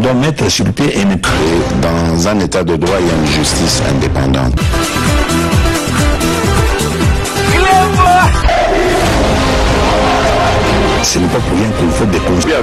doit mettre sur pied et dans un état de droit, il y a une justice indépendante. Ce n'est pas pour rien qu'il faut des conseils.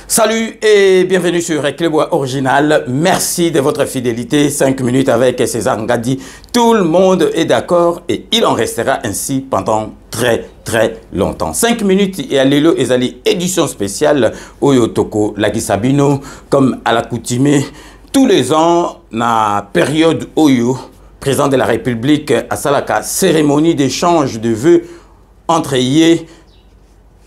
Salut et bienvenue sur Reclebois Original. Merci de votre fidélité. 5 minutes avec César Ngadi. Tout le monde est d'accord et il en restera ainsi pendant très longtemps. 5 minutes et Allélo Ezali, édition spéciale Oyotoko Lagisabino. Comme à l'accoutumée, tous les ans, na période Oyo, président de la République à Salaka, cérémonie d'échange de vœux entre Yé,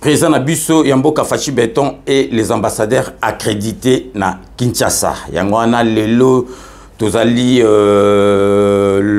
président Nabuso Yamboka Fachi Beton et les ambassadeurs accrédités na Kinshasa. Yangwana Lelo Tozali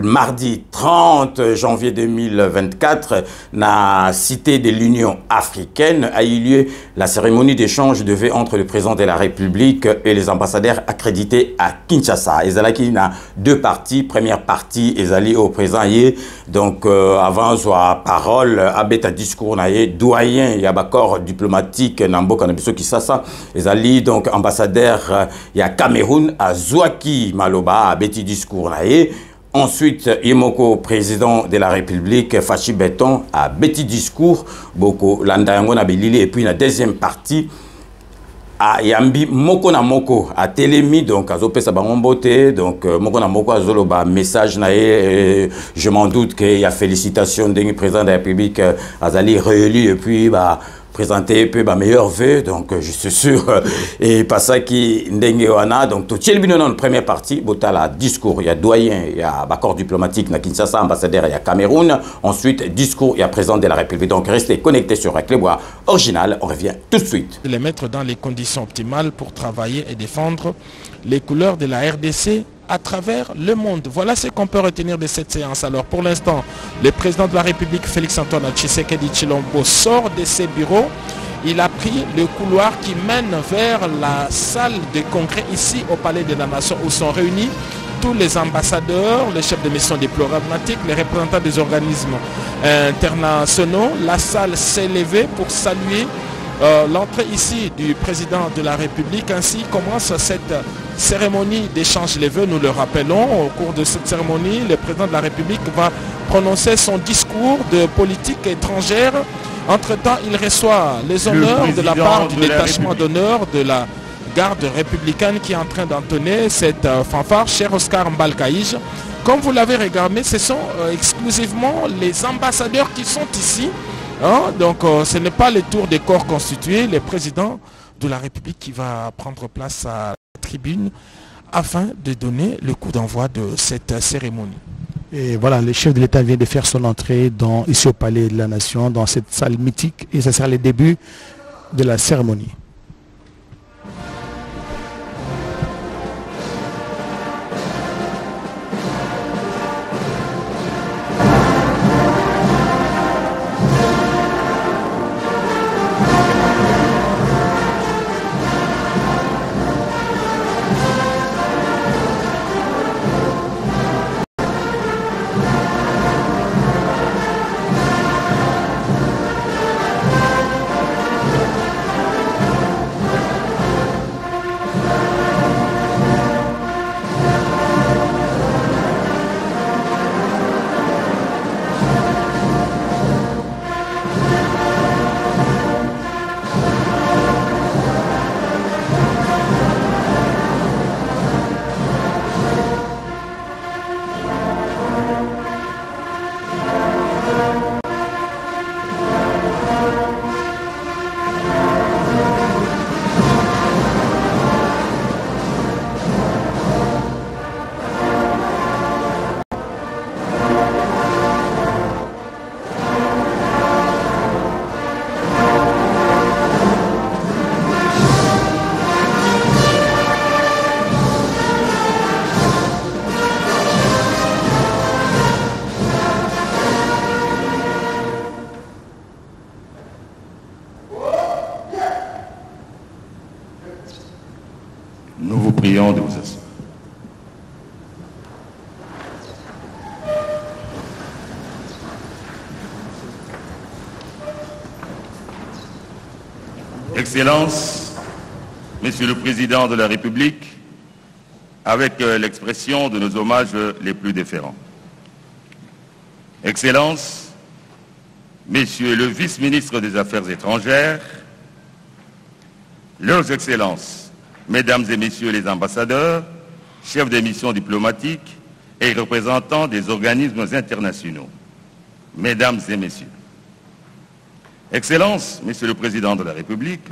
mardi 30 janvier 2024 na cité de l'Union africaine a eu lieu la cérémonie d'échange de vœux entre le président de la République et les ambassadeurs accrédités à Kinshasa. Ezalaki na deux parties. Première partie ezali au président yé donc avant soit parole abeta discours na yé doyen yabakor diplomatique namboka na biso Kisasa ezali donc ambassadeur ya Cameroun à Zouaki Maloba à Betty discours naé. Ensuite, Yemoko, président de la République, Fachi Beton, à Betty discours, Boko Landayango na Belili, et puis la deuxième partie, à Yambi Moko na Moko, à Télémi, donc à Zopé Sabangombote, donc Moko na Moko à Zoloba, message naé, je m'en doute qu'il y a félicitations du président de la République, Azali réélu, et puis, bah, présenter un peu ma meilleure vœu, donc je suis sûr, et pas ça qui n'enguewana, donc tout le monde première partie, Botala discours, il y a doyen, il y a accord diplomatique, na Kinshasa, ambassadeur, il y a Cameroun, ensuite discours, il y a président de la République, donc restez connectés sur Reclebois Original, on revient tout de suite. Les mettre dans les conditions optimales pour travailler et défendre les couleurs de la RDC à travers le monde. Voilà ce qu'on peut retenir de cette séance. Alors pour l'instant, le président de la République, Félix-Antoine Tshisekedi Tshilombo, sort de ses bureaux. Il a pris le couloir qui mène vers la salle de congrès ici au Palais de la Nation où sont réunis tous les ambassadeurs, les chefs de mission diplomatiques, les représentants des organismes internationaux. La salle s'est levée pour saluer l'entrée ici du président de la République. Ainsi commence cette cérémonie d'échange des vœux. Nous le rappelons, au cours de cette cérémonie, le président de la République va prononcer son discours de politique étrangère. Entre-temps, il reçoit les honneurs de la part du détachement d'honneur de la garde républicaine qui est en train d'entonner cette fanfare, cher Oscar Mbalkaïj. Comme vous l'avez regardé, ce sont exclusivement les ambassadeurs qui sont ici. Hein? Donc ce n'est pas le tour des corps constitués, le président de la République qui va prendre place à la tribune afin de donner le coup d'envoi de cette cérémonie. Et voilà, le chef de l'État vient de faire son entrée ici au Palais de la Nation, dans cette salle mythique, et ce sera le début de la cérémonie. permettant de vous asseoir. Excellences, Monsieur le Président de la République, avec l'expression de nos hommages les plus déférents. Excellences, Messieurs le Vice-ministre des Affaires étrangères, Leurs Excellences, Mesdames et Messieurs les ambassadeurs, chefs des missions diplomatiques et représentants des organismes internationaux, Mesdames et Messieurs. Excellences, Monsieur le Président de la République,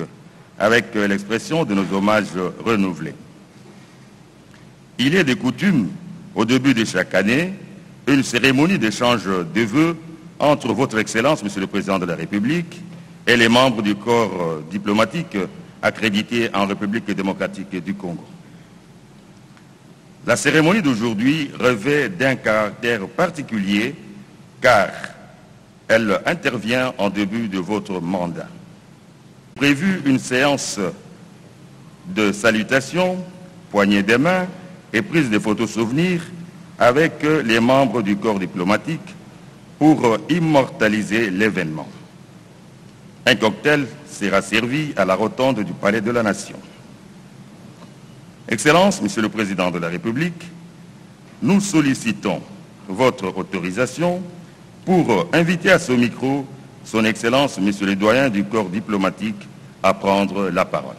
avec l'expression de nos hommages renouvelés. Il est de coutume, au début de chaque année, une cérémonie d'échange de vœux entre Votre Excellence, Monsieur le Président de la République, et les membres du corps diplomatique accrédités en République démocratique du Congo. La cérémonie d'aujourd'hui revêt d'un caractère particulier car elle intervient en début de votre mandat. Prévu une séance de salutation, poignée des mains et prise de photos souvenirs avec les membres du corps diplomatique pour immortaliser l'événement. Un cocktail sera servi à la rotonde du Palais de la Nation. Excellences, Monsieur le Président de la République, nous sollicitons votre autorisation pour inviter à ce micro Son Excellence, Monsieur le Doyen du corps diplomatique, à prendre la parole.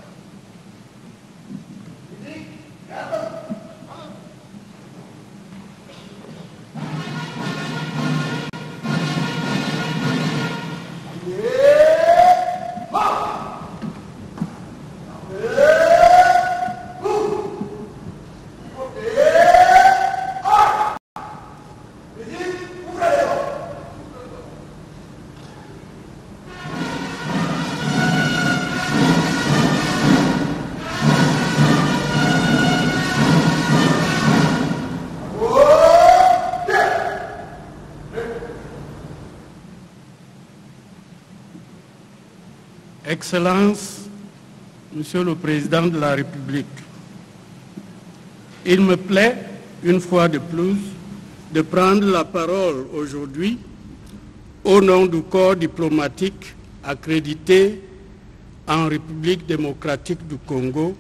Excellences, Monsieur le Président de la République, il me plaît, une fois de plus, de prendre la parole aujourd'hui au nom du corps diplomatique accrédité en République démocratique du Congo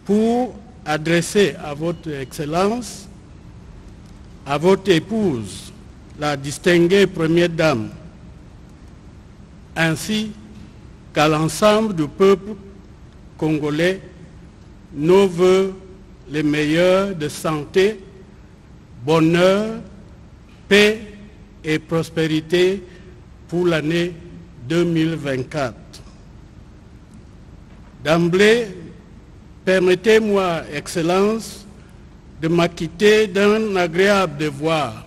pour adresser à votre Excellence, à votre épouse, la distinguée Première Dame, ainsi qu'à l'ensemble du peuple congolais, nos vœux les meilleurs de santé, bonheur, paix et prospérité pour l'année 2024. D'emblée, permettez-moi, Excellence, de m'acquitter d'un agréable devoir,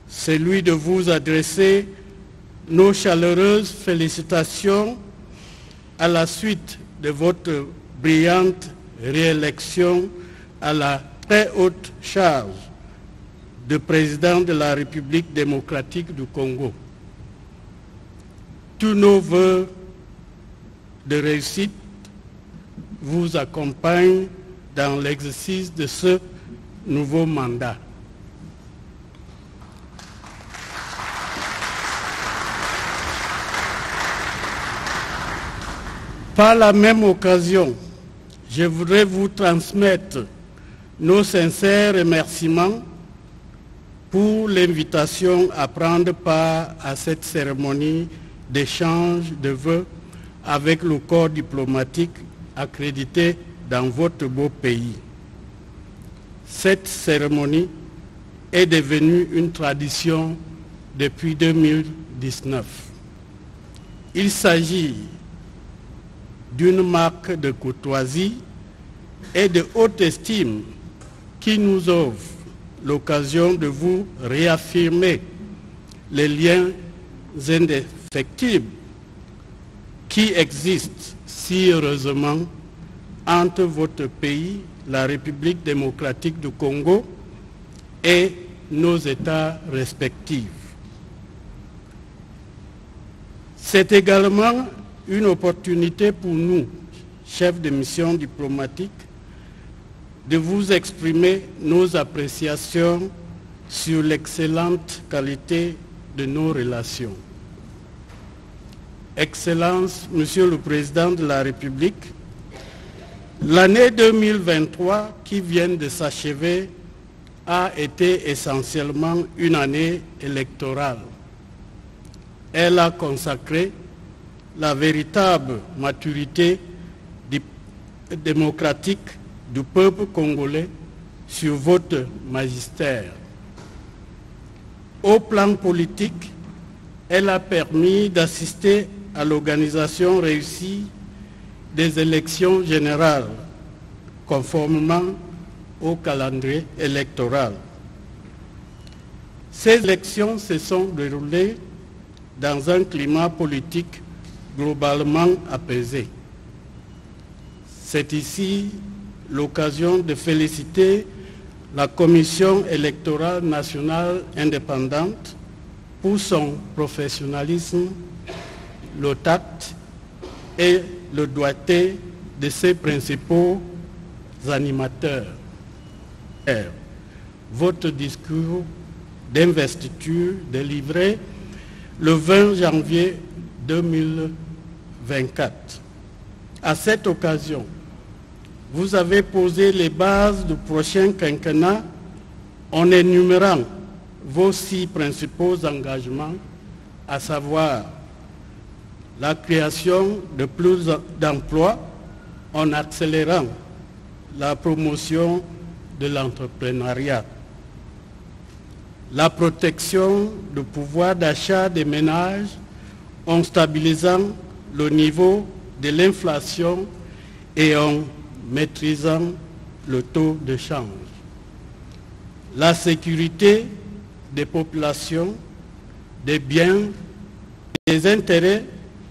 celui de vous adresser nos chaleureuses félicitations à la suite de votre brillante réélection à la très haute charge de président de la République démocratique du Congo. Tous nos vœux de réussite vous accompagnent dans l'exercice de ce nouveau mandat. Par la même occasion, je voudrais vous transmettre nos sincères remerciements pour l'invitation à prendre part à cette cérémonie d'échange de vœux avec le corps diplomatique accrédité dans votre beau pays. Cette cérémonie est devenue une tradition depuis 2019. Il s'agit d'une marque de courtoisie et de haute estime qui nous offre l'occasion de vous réaffirmer les liens indéfectibles qui existent si heureusement entre votre pays, la République démocratique du Congo, et nos États respectifs. C'est également une opportunité pour nous, chefs de mission diplomatique, de vous exprimer nos appréciations sur l'excellente qualité de nos relations. Excellence, Monsieur le Président de la République, l'année 2023 qui vient de s'achever a été essentiellement une année électorale. Elle a consacré la véritable maturité démocratique du peuple congolais sur votre magistère. Au plan politique, elle a permis d'assister à l'organisation réussie des élections générales, conformément au calendrier électoral. Ces élections se sont déroulées dans un climat politique globalement apaisé. C'est ici l'occasion de féliciter la Commission électorale nationale indépendante pour son professionnalisme, le tact et le doigté de ses principaux animateurs. Votre discours d'investiture délivré le 20 janvier 2024. À cette occasion, vous avez posé les bases du prochain quinquennat en énumérant vos 6 principaux engagements, à savoir la création de plus d'emplois en accélérant la promotion de l'entrepreneuriat, la protection du pouvoir d'achat des ménages en stabilisant le niveau de l'inflation et en maîtrisant le taux de change, la sécurité des populations, des biens, des intérêts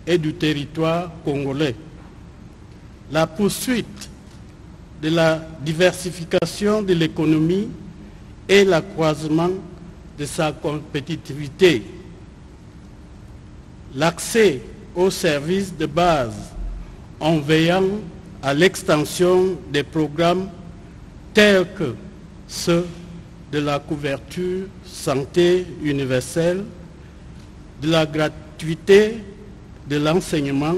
et du territoire congolais, la poursuite de la diversification de l'économie et l'accroissement de sa compétitivité, l'accès aux services de base en veillant à l'extension des programmes tels que ceux de la couverture santé universelle, de la gratuité de l'enseignement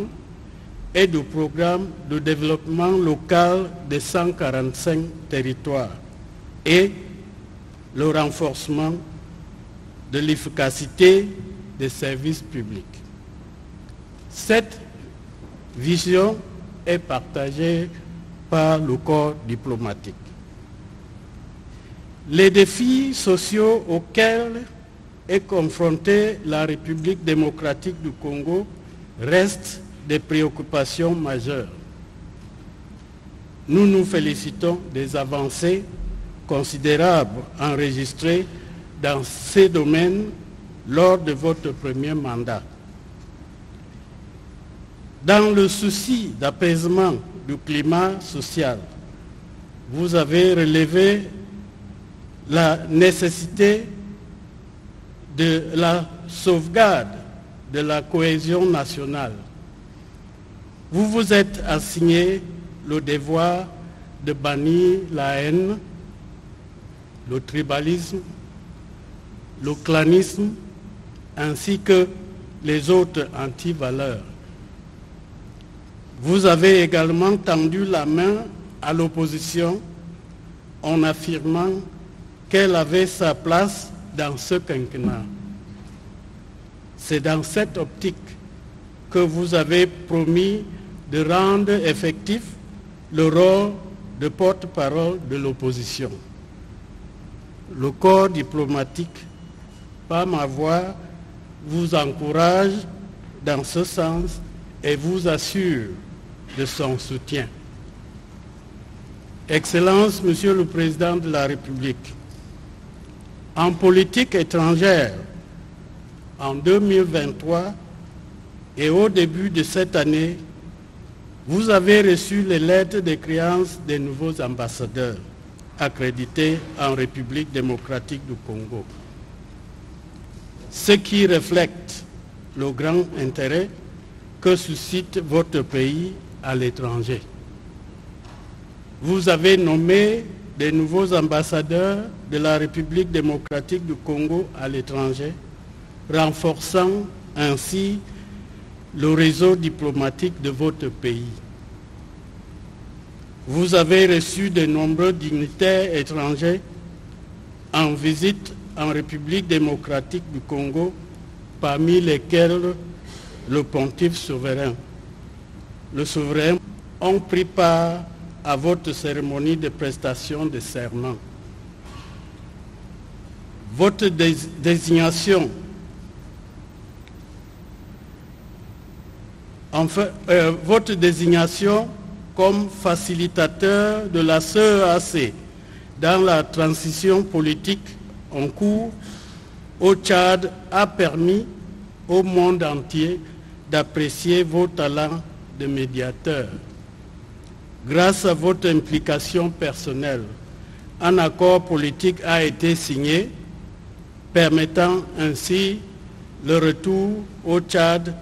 et du programme de développement local de 145 territoires et le renforcement de l'efficacité des services publics. Cette vision est partagée par le corps diplomatique. Les défis sociaux auxquels est confrontée la République démocratique du Congo restent des préoccupations majeures. Nous nous félicitons des avancées considérables enregistrées dans ces domaines lors de votre premier mandat. Dans le souci d'apaisement du climat social, vous avez relevé la nécessité de la sauvegarde de la cohésion nationale. Vous vous êtes assigné le devoir de bannir la haine, le tribalisme, le clanisme, ainsi que les autres antivaleurs. Vous avez également tendu la main à l'opposition en affirmant qu'elle avait sa place dans ce quinquennat. C'est dans cette optique que vous avez promis de rendre effectif le rôle de porte-parole de l'opposition. Le corps diplomatique, par ma voix, vous encourage dans ce sens et vous assure de son soutien. Excellence, Monsieur le Président de la République, en politique étrangère, en 2023 et au début de cette année, vous avez reçu les lettres de créance des nouveaux ambassadeurs accrédités en République démocratique du Congo, ce qui reflète le grand intérêt que suscite votre pays à l'étranger. vous avez nommé des nouveaux ambassadeurs de la République démocratique du Congo à l'étranger, renforçant ainsi le réseau diplomatique de votre pays. Vous avez reçu de nombreux dignitaires étrangers en visite en République démocratique du Congo, parmi lesquels le pontife souverain. Le souverain ont pris part à votre cérémonie de prestation de serment. Votre désignation comme facilitateur de la CEAC dans la transition politique en cours au Tchad a permis au monde entier d'apprécier vos talents de médiateur. Grâce à votre implication personnelle, un accord politique a été signé, permettant ainsi le retour au Tchad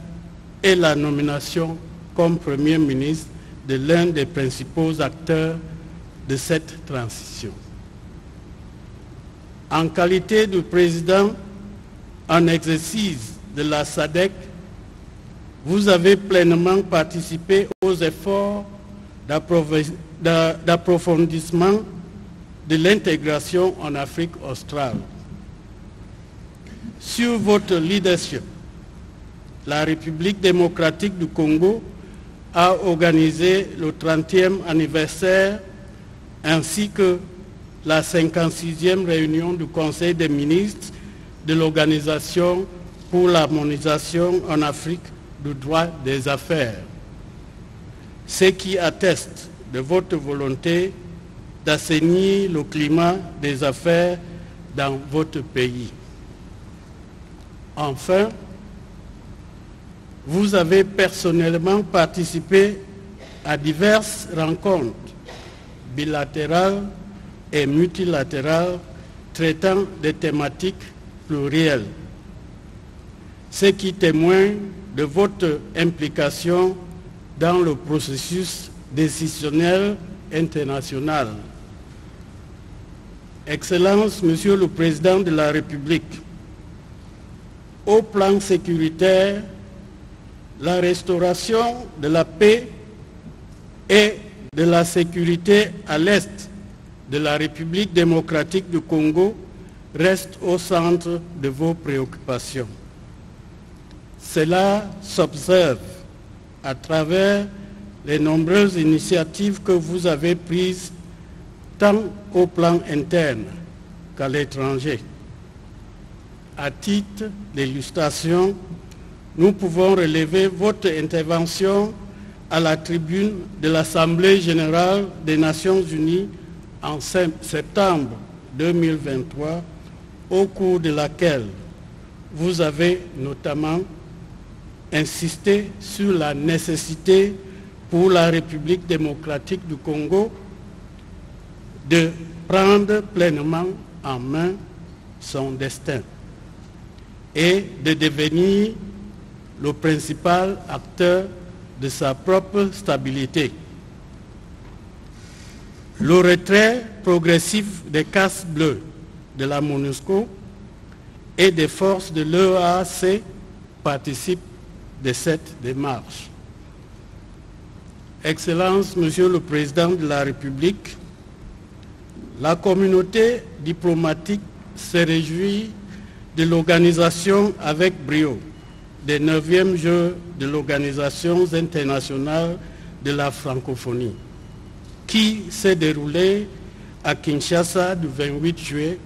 et la nomination comme Premier ministre de l'un des principaux acteurs de cette transition. En qualité de président en exercice de la SADC, vous avez pleinement participé aux efforts d'approfondissement de l'intégration en Afrique australe. Sur votre leadership, la République démocratique du Congo a organisé le 30e anniversaire ainsi que la 56e réunion du Conseil des ministres de l'Organisation pour l'harmonisation en Afrique du droit des affaires, ce qui atteste de votre volonté d'assainir le climat des affaires dans votre pays. Enfin, vous avez personnellement participé à diverses rencontres bilatérales et multilatérales traitant des thématiques plurielles, ce qui témoigne de votre implication dans le processus décisionnel international. Excellence, Monsieur le Président de la République, au plan sécuritaire, la restauration de la paix et de la sécurité à l'est de la République démocratique du Congo reste au centre de vos préoccupations. Cela s'observe à travers les nombreuses initiatives que vous avez prises tant au plan interne qu'à l'étranger. À titre d'illustration, nous pouvons relever votre intervention à la tribune de l'Assemblée générale des Nations unies en septembre 2023, au cours de laquelle vous avez notamment insisté sur la nécessité pour la République démocratique du Congo de prendre pleinement en main son destin et de devenir le principal acteur de sa propre stabilité. Le retrait progressif des casques bleus de la MONUSCO et des forces de l'EAC participe de cette démarche. Excellence, Monsieur le Président de la République, la communauté diplomatique se réjouit de l'organisation avec brio des 9e Jeux de l'Organisation internationale de la francophonie, qui s'est déroulé à Kinshasa du 28 juillet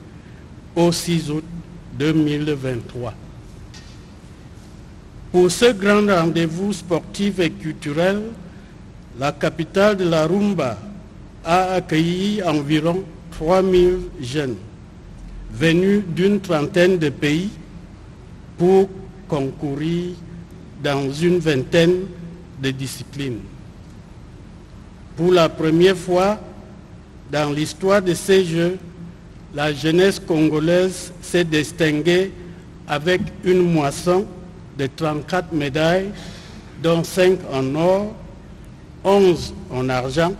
au 6 août 2023. Pour ce grand rendez-vous sportif et culturel, la capitale de la Rumba a accueilli environ 3000 jeunes venus d'une trentaine de pays pour concourir dans une vingtaine de disciplines. Pour la première fois dans l'histoire de ces Jeux, la jeunesse congolaise s'est distinguée avec une moisson de 34 médailles, dont 5 en or, 11 en argent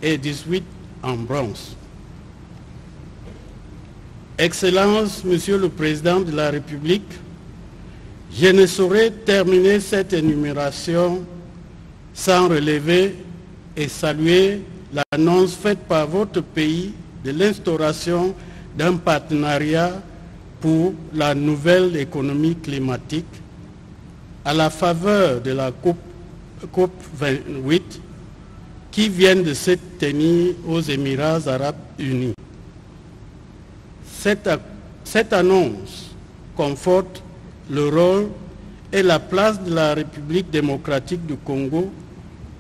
et 18 en bronze. Excellences, Monsieur le Président de la République, je ne saurais terminer cette énumération sans relever et saluer l'annonce faite par votre pays de l'instauration d'un partenariat pour la nouvelle économie climatique à la faveur de la COP 28 qui vient de se tenir aux Émirats arabes unis. Cette annonce conforte le rôle et la place de la République démocratique du Congo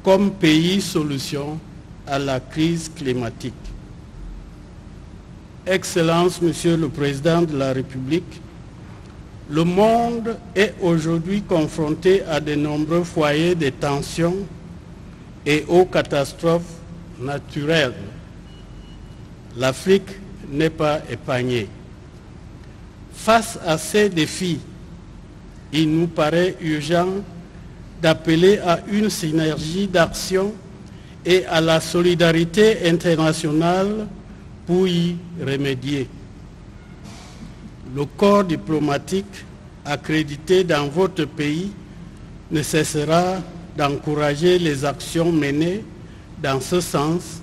comme pays solution à la crise climatique. Excellence, Monsieur le Président de la République, le monde est aujourd'hui confronté à de nombreux foyers de tensions et aux catastrophes naturelles. L'Afrique n'est pas épargnée. Face à ces défis, il nous paraît urgent d'appeler à une synergie d'action et à la solidarité internationale pour y remédier. Le corps diplomatique accrédité dans votre pays ne cessera d'encourager les actions menées dans ce sens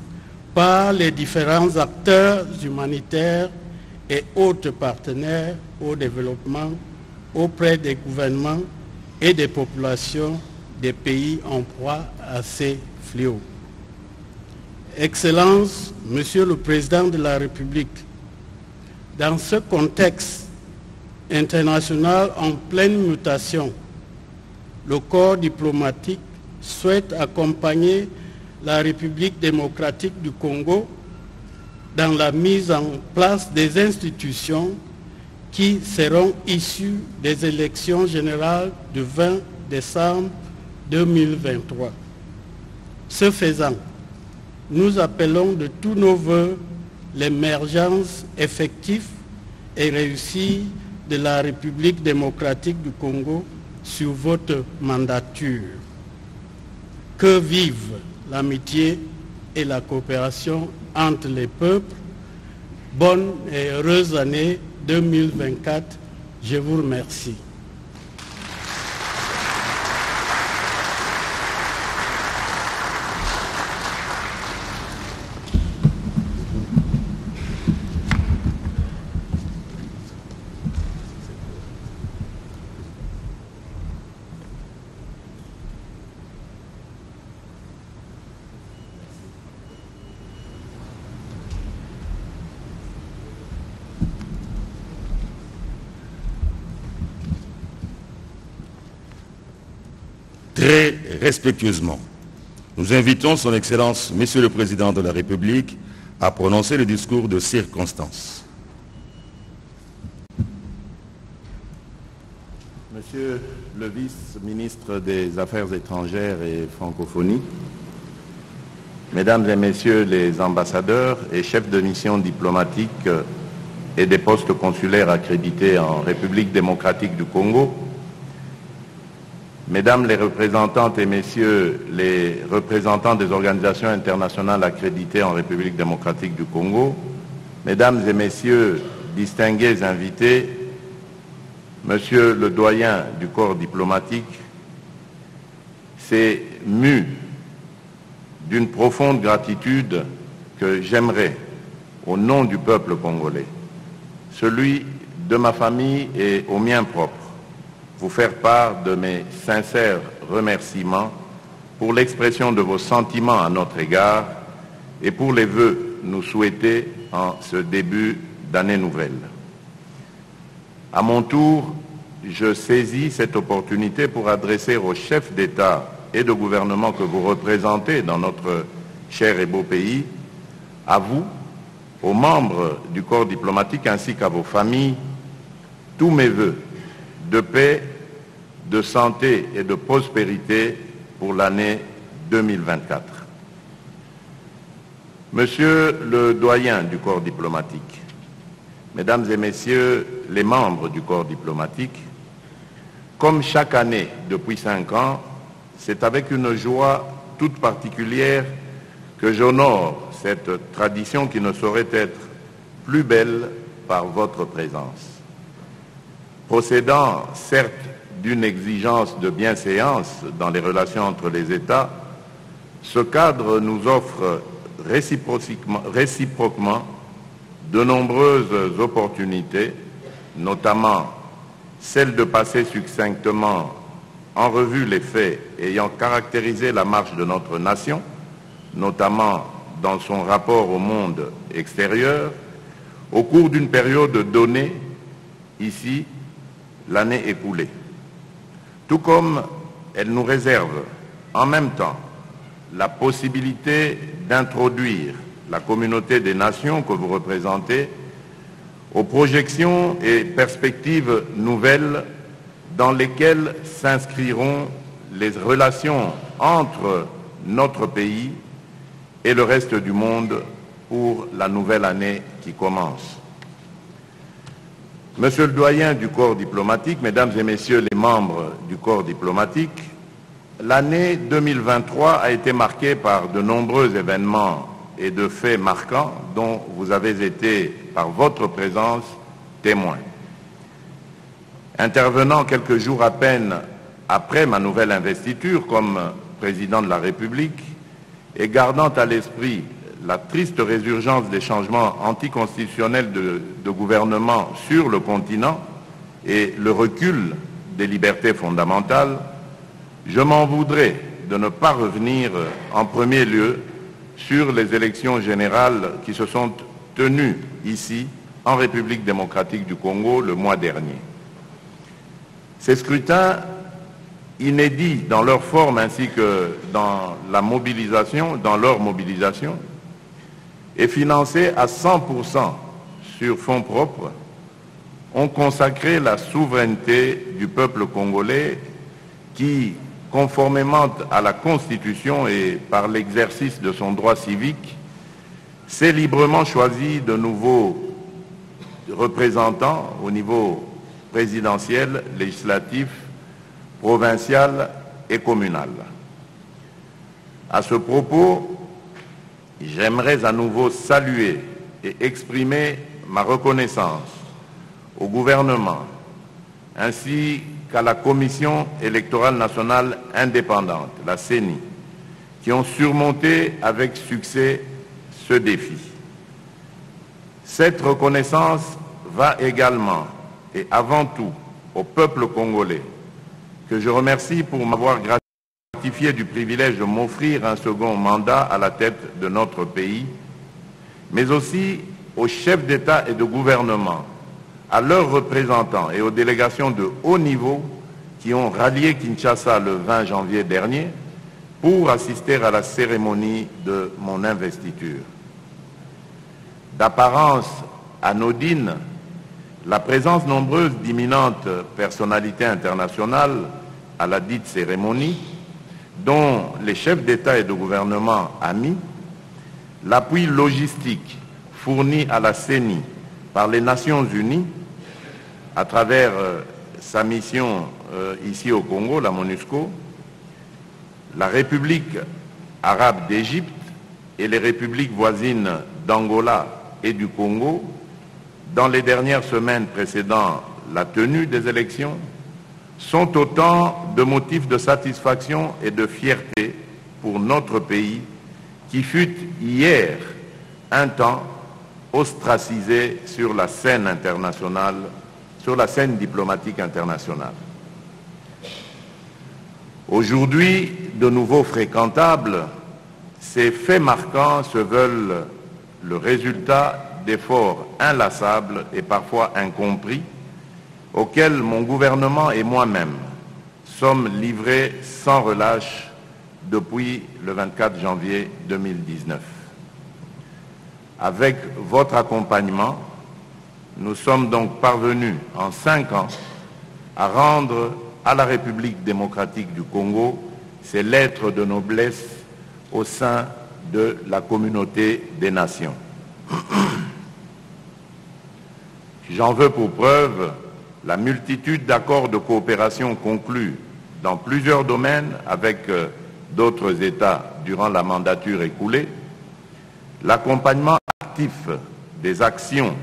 par les différents acteurs humanitaires et autres partenaires au développement auprès des gouvernements et des populations des pays en proie à ces fléaux. Excellences, Monsieur le Président de la République, dans ce contexte international en pleine mutation, le corps diplomatique souhaite accompagner la République démocratique du Congo dans la mise en place des institutions qui seront issues des élections générales du 20 décembre 2023. Ce faisant, nous appelons de tous nos voeux l'émergence effective et réussie de la République démocratique du Congo sur votre mandature. Que vive l'amitié et la coopération entre les peuples. Bonne et heureuse année 2024. Je vous remercie. Très respectueusement, nous invitons son Excellence, Monsieur le Président de la République, à prononcer le discours de circonstance. Monsieur le vice-ministre des Affaires étrangères et francophonie, Mesdames et Messieurs les ambassadeurs et chefs de mission diplomatique et des postes consulaires accrédités en République démocratique du Congo, Mesdames les représentantes et Messieurs les représentants des organisations internationales accréditées en République démocratique du Congo, Mesdames et Messieurs distingués invités, Monsieur le doyen du corps diplomatique, c'est mu d'une profonde gratitude que j'aimerais, au nom du peuple congolais, celui de ma famille et au mien propre, vous faire part de mes sincères remerciements pour l'expression de vos sentiments à notre égard et pour les vœux nous souhaités en ce début d'année nouvelle. À mon tour, je saisis cette opportunité pour adresser aux chefs d'État et de gouvernement que vous représentez dans notre cher et beau pays, à vous, aux membres du corps diplomatique ainsi qu'à vos familles, tous mes vœux de paix, de santé et de prospérité pour l'année 2024. Monsieur le doyen du corps diplomatique, Mesdames et Messieurs les membres du corps diplomatique, comme chaque année depuis 5 ans, c'est avec une joie toute particulière que j'honore cette tradition qui ne saurait être plus belle par votre présence. Procédant certes d'une exigence de bienséance dans les relations entre les États, ce cadre nous offre réciproquement de nombreuses opportunités, notamment celle de passer succinctement en revue les faits ayant caractérisé la marche de notre nation, notamment dans son rapport au monde extérieur, au cours d'une période donnée, ici, l'année écoulée. Tout comme elle nous réserve en même temps la possibilité d'introduire la communauté des nations que vous représentez aux projections et perspectives nouvelles dans lesquelles s'inscriront les relations entre notre pays et le reste du monde pour la nouvelle année qui commence. Monsieur le doyen du corps diplomatique, mesdames et messieurs les membres du corps diplomatique, l'année 2023 a été marquée par de nombreux événements et de faits marquants dont vous avez été, par votre présence, témoins. Intervenant quelques jours à peine après ma nouvelle investiture comme président de la République et gardant à l'esprit la triste résurgence des changements anticonstitutionnels de gouvernement sur le continent et le recul des libertés fondamentales, je m'en voudrais de ne pas revenir en premier lieu sur les élections générales qui se sont tenues ici, en République démocratique du Congo, le mois dernier. Ces scrutins, inédits dans leur forme ainsi que dans leur mobilisation, et financés à 100% sur fonds propres, ont consacré la souveraineté du peuple congolais qui, conformément à la Constitution et par l'exercice de son droit civique, s'est librement choisi de nouveaux représentants au niveau présidentiel, législatif, provincial et communal. À ce propos, j'aimerais à nouveau saluer et exprimer ma reconnaissance au gouvernement ainsi qu'à la Commission électorale nationale indépendante, la CENI, qui ont surmonté avec succès ce défi. Cette reconnaissance va également et avant tout au peuple congolais, que je remercie pour m'avoir gratifié du privilège de m'offrir un second mandat à la tête de notre pays, mais aussi aux chefs d'État et de gouvernement, à leurs représentants et aux délégations de haut niveau qui ont rallié Kinshasa le 20 janvier dernier pour assister à la cérémonie de mon investiture. D'apparence anodine, la présence nombreuse d'imminentes personnalités internationales à la dite cérémonie, dont les chefs d'État et de gouvernement amis, l'appui logistique fourni à la CENI par les Nations Unies à travers sa mission ici au Congo, la MONUSCO, la République arabe d'Égypte et les républiques voisines d'Angola et du Congo, dans les dernières semaines précédant la tenue des élections, sont autant de motifs de satisfaction et de fierté pour notre pays qui fut hier un temps ostracisé sur la scène internationale, sur la scène diplomatique internationale. Aujourd'hui, de nouveau fréquentables, ces faits marquants se veulent le résultat d'efforts inlassables et parfois incompris auxquels mon gouvernement et moi-même sommes livrés sans relâche depuis le 24 janvier 2019. Avec votre accompagnement, nous sommes donc parvenus en 5 ans à rendre à la République démocratique du Congo ses lettres de noblesse au sein de la communauté des nations. J'en veux pour preuve la multitude d'accords de coopération conclus dans plusieurs domaines avec d'autres États durant la mandature écoulée, l'accompagnement actif des actions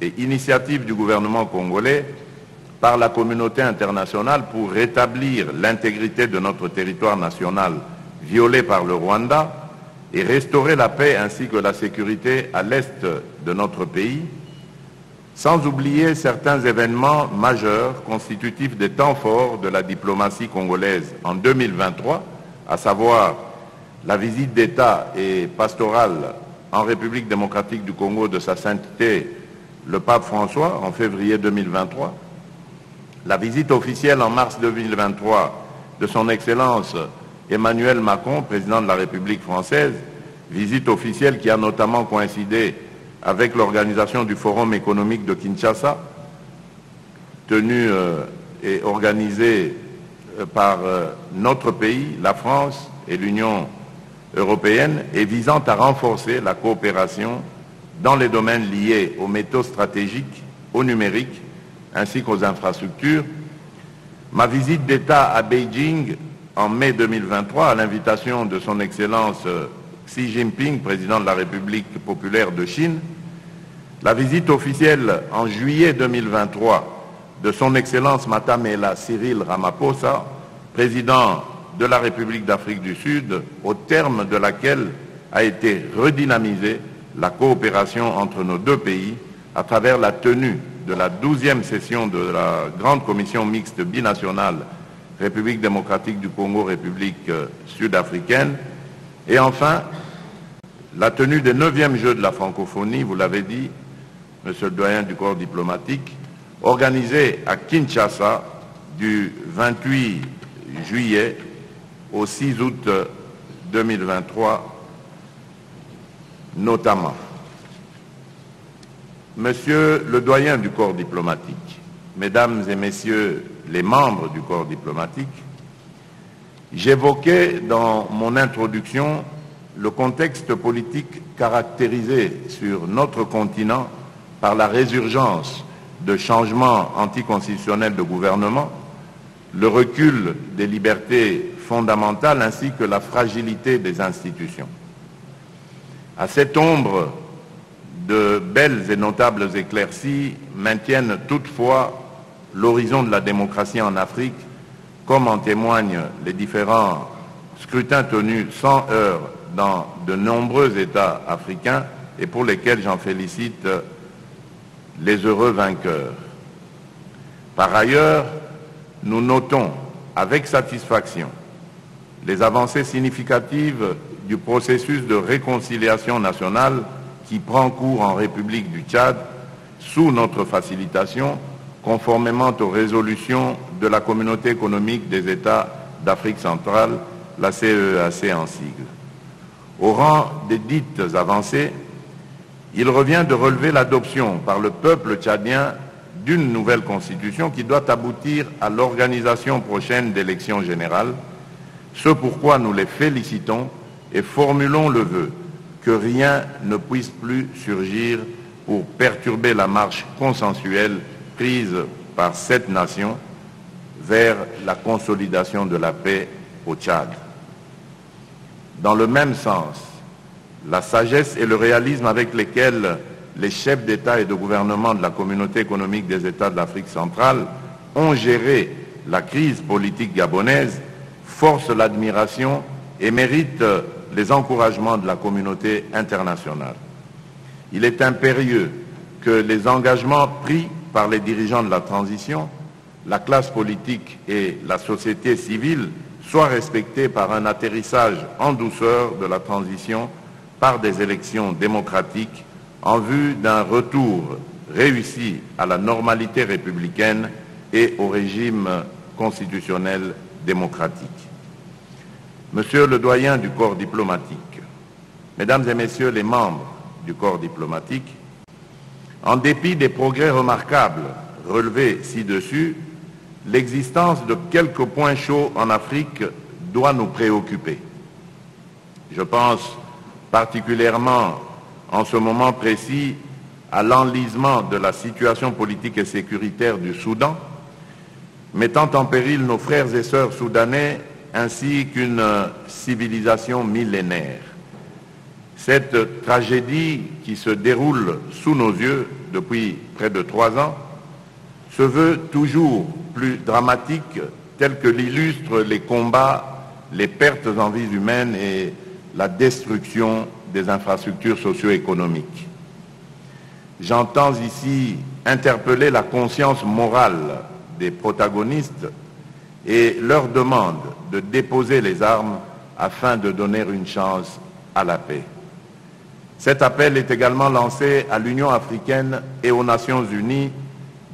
et initiatives du gouvernement congolais par la communauté internationale pour rétablir l'intégrité de notre territoire national violé par le Rwanda et restaurer la paix ainsi que la sécurité à l'est de notre pays, sans oublier certains événements majeurs constitutifs des temps forts de la diplomatie congolaise en 2023, à savoir la visite d'État et pastorale en République démocratique du Congo de sa sainteté le pape François en février 2023, la visite officielle en mars 2023 de son Excellence Emmanuel Macron, président de la République française, visite officielle qui a notamment coïncidé avec l'organisation du Forum économique de Kinshasa, tenu et organisé par notre pays, la France et l'Union européenne, et visant à renforcer la coopération dans les domaines liés aux métaux stratégiques, au numérique, ainsi qu'aux infrastructures. Ma visite d'État à Beijing en mai 2023, à l'invitation de son Excellence Xi Jinping, président de la République populaire de Chine, la visite officielle en juillet 2023 de son Excellence Matamela Cyril Ramaphosa, président de la République d'Afrique du Sud, au terme de laquelle a été redynamisée la coopération entre nos deux pays à travers la tenue de la 12e session de la Grande Commission mixte binationale République démocratique du Congo, République sud-africaine, et enfin la tenue des 9e Jeux de la francophonie, vous l'avez dit, Monsieur le doyen du corps diplomatique, organisés à Kinshasa du 28 juillet au 6 août 2023 notamment. Monsieur le doyen du corps diplomatique, Mesdames et Messieurs les membres du corps diplomatique, j'évoquais dans mon introduction le contexte politique caractérisé sur notre continent par la résurgence de changements anticonstitutionnels de gouvernement, le recul des libertés fondamentales ainsi que la fragilité des institutions. À cette ombre, de belles et notables éclaircies maintiennent toutefois l'horizon de la démocratie en Afrique, comme en témoignent les différents scrutins tenus sans heurts dans de nombreux États africains et pour lesquels j'en félicite les heureux vainqueurs. Par ailleurs, nous notons avec satisfaction les avancées significatives du processus de réconciliation nationale qui prend cours en République du Tchad sous notre facilitation, conformément aux résolutions de la Communauté économique des États d'Afrique centrale, la CEEAC en sigle. Au rang des dites avancées, il revient de relever l'adoption par le peuple tchadien d'une nouvelle constitution qui doit aboutir à l'organisation prochaine d'élections générales, ce pourquoi nous les félicitons et formulons le vœu que rien ne puisse plus surgir pour perturber la marche consensuelle prise par cette nation vers la consolidation de la paix au Tchad. Dans le même sens, la sagesse et le réalisme avec lesquels les chefs d'État et de gouvernement de la Communauté économique des États de l'Afrique centrale ont géré la crise politique gabonaise forcent l'admiration et méritent les encouragements de la communauté internationale. Il est impérieux que les engagements pris par les dirigeants de la transition, la classe politique et la société civile soient respectés par un atterrissage en douceur de la transition par des élections démocratiques en vue d'un retour réussi à la normalité républicaine et au régime constitutionnel démocratique. Monsieur le doyen du corps diplomatique, Mesdames et Messieurs les membres du corps diplomatique, en dépit des progrès remarquables relevés ci-dessus, l'existence de quelques points chauds en Afrique doit nous préoccuper. Je pense particulièrement en ce moment précis à l'enlisement de la situation politique et sécuritaire du Soudan, mettant en péril nos frères et sœurs soudanais ainsi qu'une civilisation millénaire. Cette tragédie qui se déroule sous nos yeux depuis près de 3 ans se veut toujours plus dramatique, tel que l'illustrent les combats, les pertes en vies humaines et la destruction des infrastructures socio-économiques. J'entends ici interpeller la conscience morale des protagonistes et leur demande de déposer les armes afin de donner une chance à la paix. Cet appel est également lancé à l'Union africaine et aux Nations unies,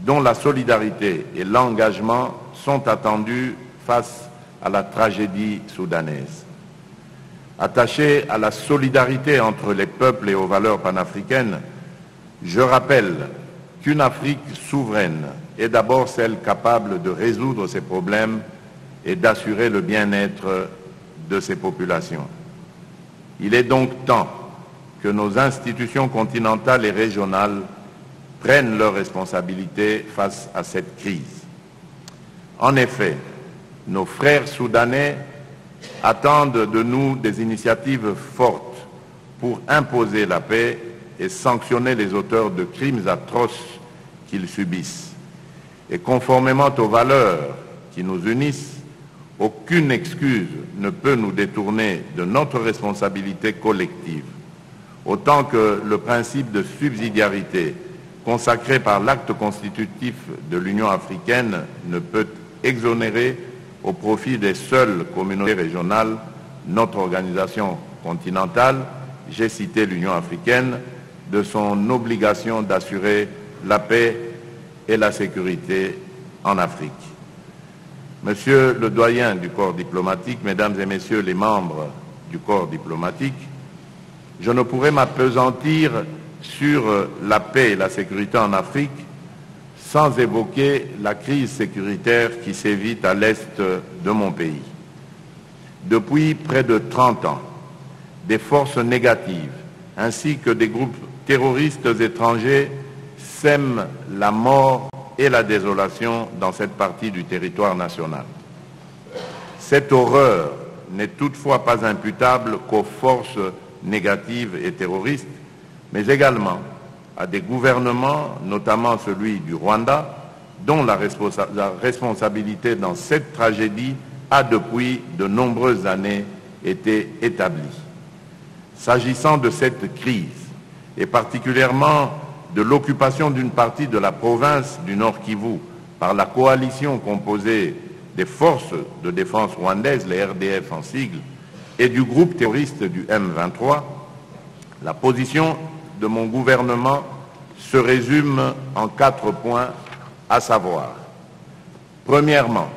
dont la solidarité et l'engagement sont attendus face à la tragédie soudanaise. Attaché à la solidarité entre les peuples et aux valeurs panafricaines, je rappelle qu'une Afrique souveraine est d'abord celle capable de résoudre ses problèmes et d'assurer le bien-être de ses populations. Il est donc temps que nos institutions continentales et régionales prennent leurs responsabilités face à cette crise. En effet, nos frères soudanais attendent de nous des initiatives fortes pour imposer la paix et sanctionner les auteurs de crimes atroces qu'ils subissent. Et conformément aux valeurs qui nous unissent, aucune excuse ne peut nous détourner de notre responsabilité collective, autant que le principe de subsidiarité consacré par l'acte constitutif de l'Union africaine ne peut exonérer au profit des seules communautés régionales notre organisation continentale, j'ai cité l'Union africaine, de son obligation d'assurer la paix et la sécurité en Afrique. Monsieur le doyen du corps diplomatique, mesdames et messieurs les membres du corps diplomatique, je ne pourrais m'appesantir sur la paix et la sécurité en Afrique sans évoquer la crise sécuritaire qui sévit à l'est de mon pays. Depuis près de 30 ans, des forces négatives ainsi que des groupes terroristes étrangers sèment la mort et la désolation dans cette partie du territoire national. Cette horreur n'est toutefois pas imputable qu'aux forces négatives et terroristes, mais également à des gouvernements, notamment celui du Rwanda, dont la responsabilité dans cette tragédie a depuis de nombreuses années été établie. S'agissant de cette crise, et particulièrement de l'occupation d'une partie de la province du Nord Kivu par la coalition composée des forces de défense rwandaises, les RDF en sigle, et du groupe terroriste du M23, la position de mon gouvernement se résume en 4 points, à savoir: premièrement,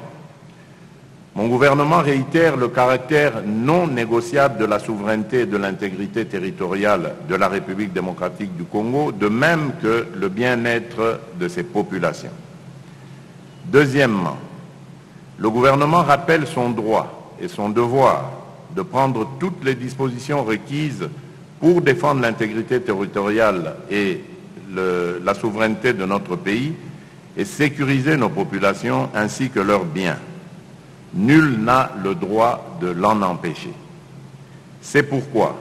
mon gouvernement réitère le caractère non négociable de la souveraineté et de l'intégrité territoriale de la République démocratique du Congo, de même que le bien-être de ses populations. Deuxièmement, le gouvernement rappelle son droit et son devoir de prendre toutes les dispositions requises pour défendre l'intégrité territoriale et la souveraineté de notre pays et sécuriser nos populations ainsi que leurs biens. Nul n'a le droit de l'en empêcher. C'est pourquoi,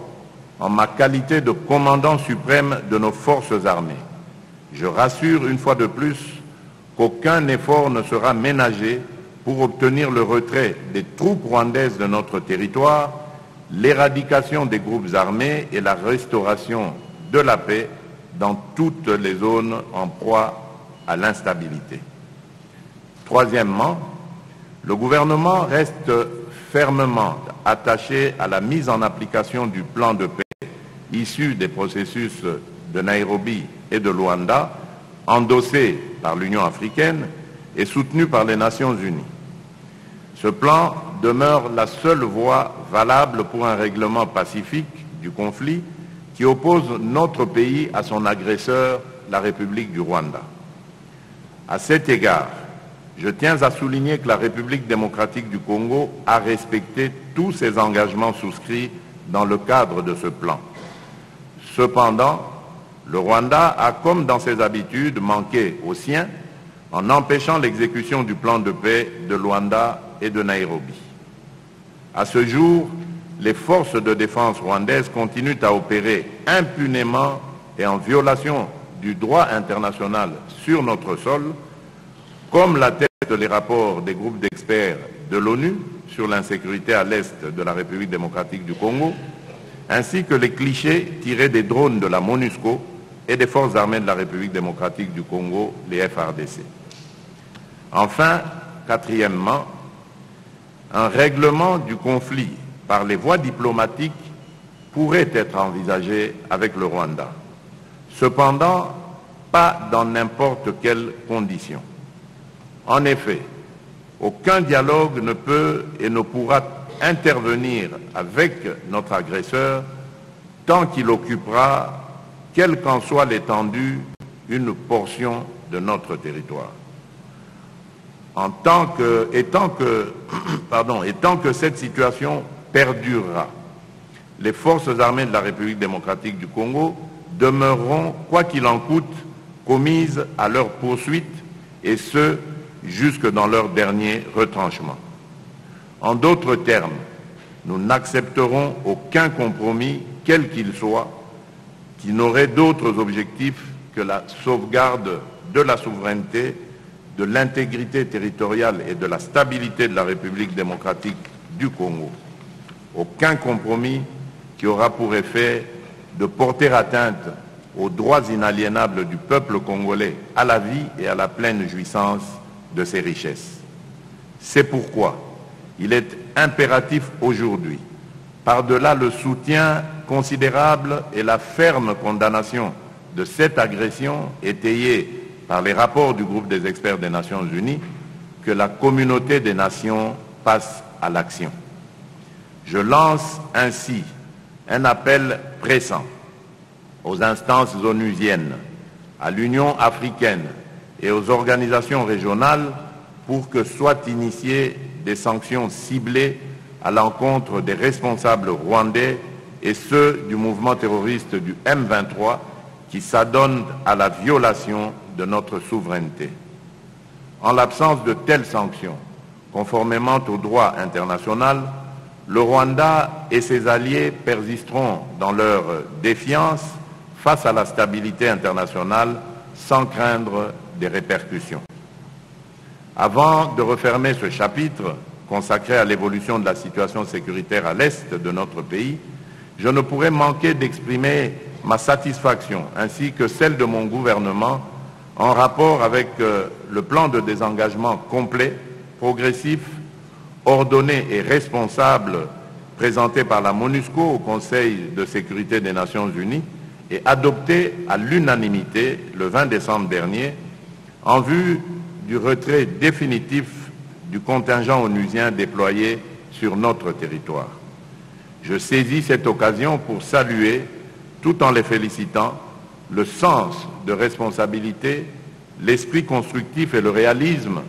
en ma qualité de commandant suprême de nos forces armées, je rassure une fois de plus qu'aucun effort ne sera ménagé pour obtenir le retrait des troupes rwandaises de notre territoire, l'éradication des groupes armés et la restauration de la paix dans toutes les zones en proie à l'instabilité. Troisièmement, le gouvernement reste fermement attaché à la mise en application du plan de paix issu des processus de Nairobi et de Luanda, endossé par l'Union africaine et soutenu par les Nations unies. Ce plan demeure la seule voie valable pour un règlement pacifique du conflit qui oppose notre pays à son agresseur, la République du Rwanda. À cet égard, je tiens à souligner que la République démocratique du Congo a respecté tous ses engagements souscrits dans le cadre de ce plan. Cependant, le Rwanda a, comme dans ses habitudes, manqué aux siens en empêchant l'exécution du plan de paix de Luanda et de Nairobi. À ce jour, les forces de défense rwandaises continuent à opérer impunément et en violation du droit international sur notre sol, comme l'attestent les rapports des groupes d'experts de l'ONU sur l'insécurité à l'est de la République démocratique du Congo, ainsi que les clichés tirés des drones de la MONUSCO et des forces armées de la République démocratique du Congo, les FARDC. Enfin, quatrièmement, un règlement du conflit par les voies diplomatiques pourrait être envisagé avec le Rwanda. Cependant, pas dans n'importe quelles conditions. En effet, aucun dialogue ne peut et ne pourra intervenir avec notre agresseur tant qu'il occupera, quelle qu'en soit l'étendue, une portion de notre territoire. Et tant que cette situation perdurera, les forces armées de la République démocratique du Congo demeureront, quoi qu'il en coûte, commises à leur poursuite, et ce, jusque dans leur dernier retranchement. En d'autres termes, nous n'accepterons aucun compromis, quel qu'il soit, qui n'aurait d'autres objectifs que la sauvegarde de la souveraineté, de l'intégrité territoriale et de la stabilité de la République démocratique du Congo. Aucun compromis qui aura pour effet de porter atteinte aux droits inaliénables du peuple congolais à la vie et à la pleine jouissance de ses richesses. C'est pourquoi il est impératif aujourd'hui, par-delà le soutien considérable et la ferme condamnation de cette agression étayée par les rapports du groupe des experts des Nations Unies, que la communauté des nations passe à l'action. Je lance ainsi un appel pressant aux instances onusiennes, à l'Union africaine et aux organisations régionales pour que soient initiées des sanctions ciblées à l'encontre des responsables rwandais et ceux du mouvement terroriste du M23 qui s'adonnent à la violation de notre souveraineté. En l'absence de telles sanctions, conformément au droit international, le Rwanda et ses alliés persisteront dans leur défiance face à la stabilité internationale sans craindre des répercussions. Avant de refermer ce chapitre consacré à l'évolution de la situation sécuritaire à l'est de notre pays, je ne pourrais manquer d'exprimer ma satisfaction ainsi que celle de mon gouvernement en rapport avec le plan de désengagement complet, progressif, ordonné et responsable présenté par la MONUSCO au Conseil de sécurité des Nations Unies et adopté à l'unanimité le 20 décembre dernier en vue du retrait définitif du contingent onusien déployé sur notre territoire. Je saisis cette occasion pour saluer, tout en les félicitant, le sens de responsabilité, l'esprit constructif et le réalisme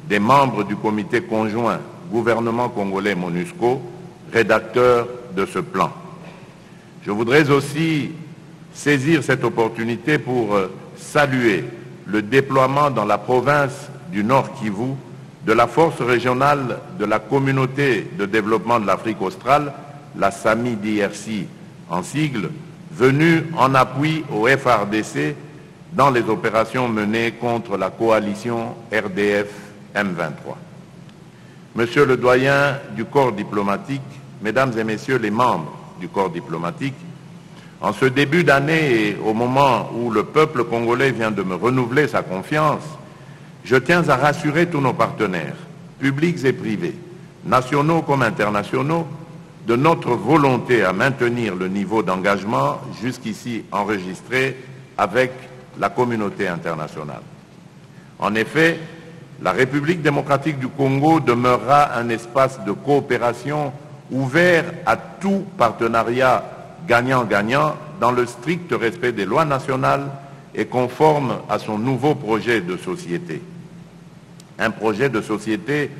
des membres du comité conjoint gouvernement congolais MONUSCO, rédacteur de ce plan. Je voudrais aussi saisir cette opportunité pour saluer le déploiement dans la province du Nord Kivu de la force régionale de la communauté de développement de l'Afrique australe, la SAMI-DRC en sigle, venue en appui au FARDC dans les opérations menées contre la coalition RDF-M23. Monsieur le doyen du corps diplomatique, mesdames et messieurs les membres du corps diplomatique, en ce début d'année et au moment où le peuple congolais vient de me renouveler sa confiance, je tiens à rassurer tous nos partenaires, publics et privés, nationaux comme internationaux, de notre volonté à maintenir le niveau d'engagement jusqu'ici enregistré avec la communauté internationale. En effet, la République démocratique du Congo demeurera un espace de coopération ouvert à tout partenariat gagnant-gagnant dans le strict respect des lois nationales et conforme à son nouveau projet de société. Un projet de société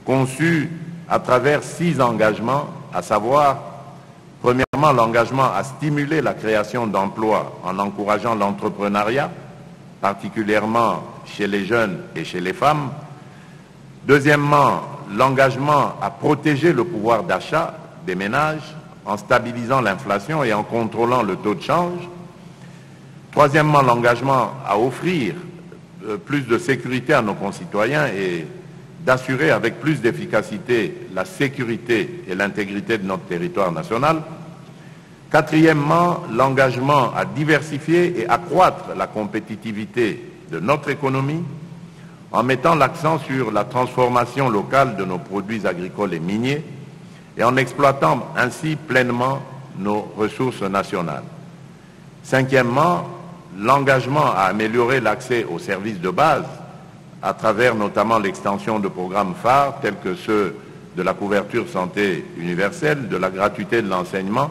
conçu à travers 6 engagements, à savoir, premièrement, l'engagement à stimuler la création d'emplois en encourageant l'entrepreneuriat, particulièrement chez les jeunes et chez les femmes. Deuxièmement, l'engagement à protéger le pouvoir d'achat des ménages. en stabilisant l'inflation et en contrôlant le taux de change. Troisièmement, l'engagement à offrir plus de sécurité à nos concitoyens et d'assurer avec plus d'efficacité la sécurité et l'intégrité de notre territoire national. Quatrièmement, l'engagement à diversifier et accroître la compétitivité de notre économie en mettant l'accent sur la transformation locale de nos produits agricoles et miniers et en exploitant ainsi pleinement nos ressources nationales. Cinquièmement, l'engagement à améliorer l'accès aux services de base à travers notamment l'extension de programmes phares tels que ceux de la couverture santé universelle, de la gratuité de l'enseignement,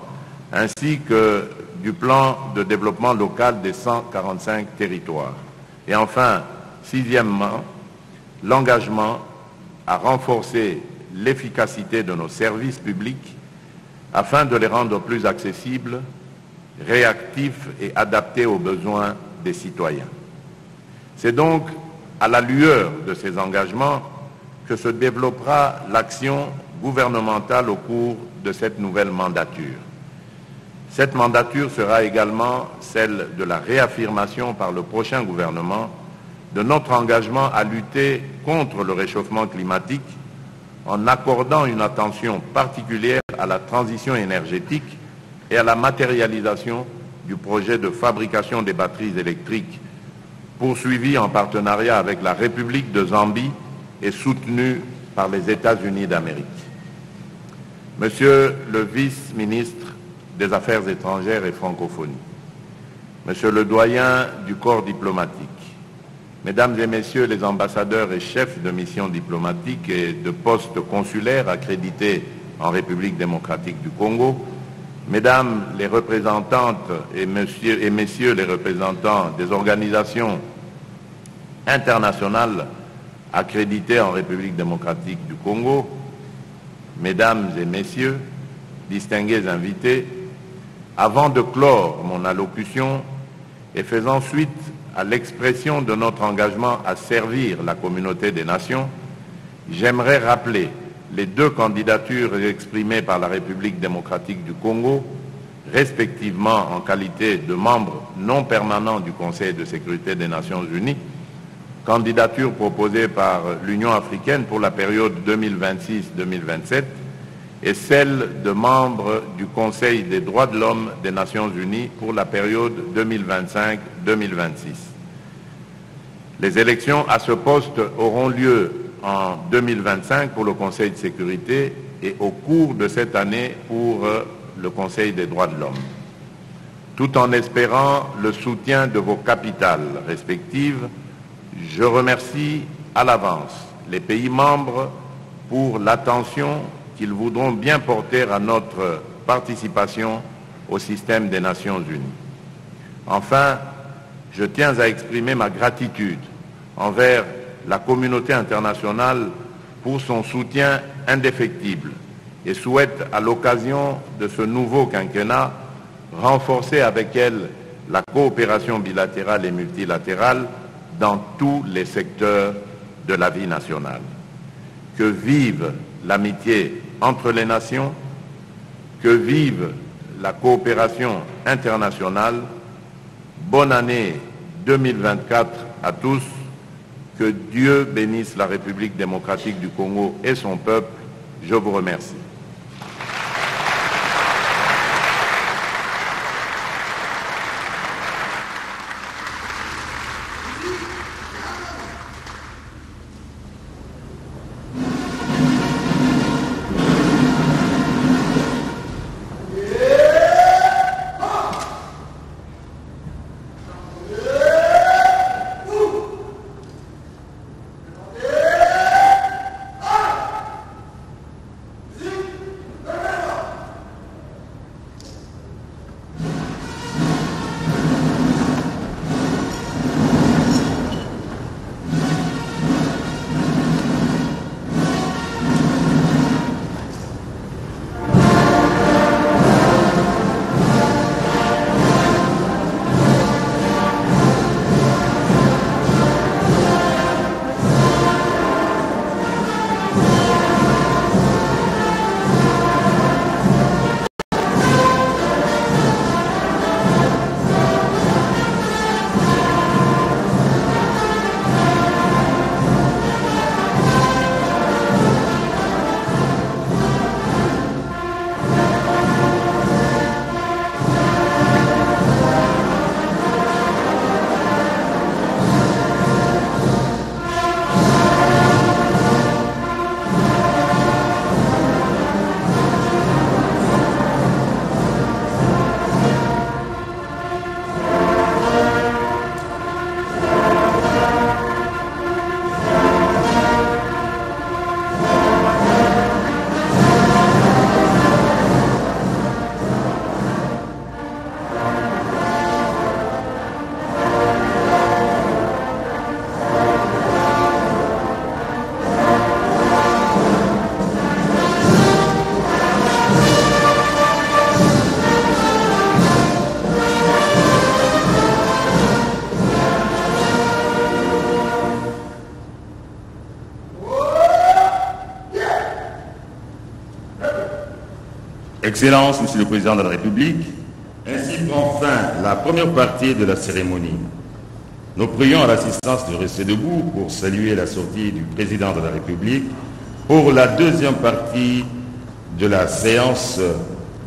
ainsi que du plan de développement local des 145 territoires. Et enfin, sixièmement, l'engagement à renforcer l'efficacité de nos services publics afin de les rendre plus accessibles, réactifs et adaptés aux besoins des citoyens. C'est donc à la lueur de ces engagements que se développera l'action gouvernementale au cours de cette nouvelle mandature. Cette mandature sera également celle de la réaffirmation par le prochain gouvernement de notre engagement à lutter contre le réchauffement climatique en accordant une attention particulière à la transition énergétique et à la matérialisation du projet de fabrication des batteries électriques poursuivi en partenariat avec la République de Zambie et soutenu par les États-Unis d'Amérique. Monsieur le vice-ministre des Affaires étrangères et francophonie, Monsieur le doyen du corps diplomatique, Mesdames et Messieurs les ambassadeurs et chefs de mission diplomatique et de postes consulaires accrédités en République démocratique du Congo, Mesdames les représentantes et Messieurs les représentants des organisations internationales accréditées en République démocratique du Congo, Mesdames et Messieurs, distingués invités, avant de clore mon allocution et faisant suite à l'expression de notre engagement à servir la communauté des nations, j'aimerais rappeler les deux candidatures exprimées par la République démocratique du Congo, respectivement en qualité de membre non permanent du Conseil de sécurité des Nations Unies, candidature proposée par l'Union africaine pour la période 2026-2027 et celle de membre du Conseil des droits de l'homme des Nations Unies pour la période 2025-2026. Les élections à ce poste auront lieu en 2025 pour le Conseil de sécurité et au cours de cette année pour le Conseil des droits de l'homme. Tout en espérant le soutien de vos capitales respectives, je remercie à l'avance les pays membres pour l'attention qu'ils voudront bien porter à notre participation au système des Nations Unies. Enfin, je tiens à exprimer ma gratitude envers la communauté internationale pour son soutien indéfectible et souhaite, à l'occasion de ce nouveau quinquennat, renforcer avec elle la coopération bilatérale et multilatérale dans tous les secteurs de la vie nationale. Que vive l'amitié entre les nations, que vive la coopération internationale. Bonne année 2024 à tous. Que Dieu bénisse la République démocratique du Congo et son peuple. Je vous remercie. Excellences, Monsieur le Président de la République, ainsi prend fin la première partie de la cérémonie. Nous prions à l'assistance de rester debout pour saluer la sortie du Président de la République pour la deuxième partie de la séance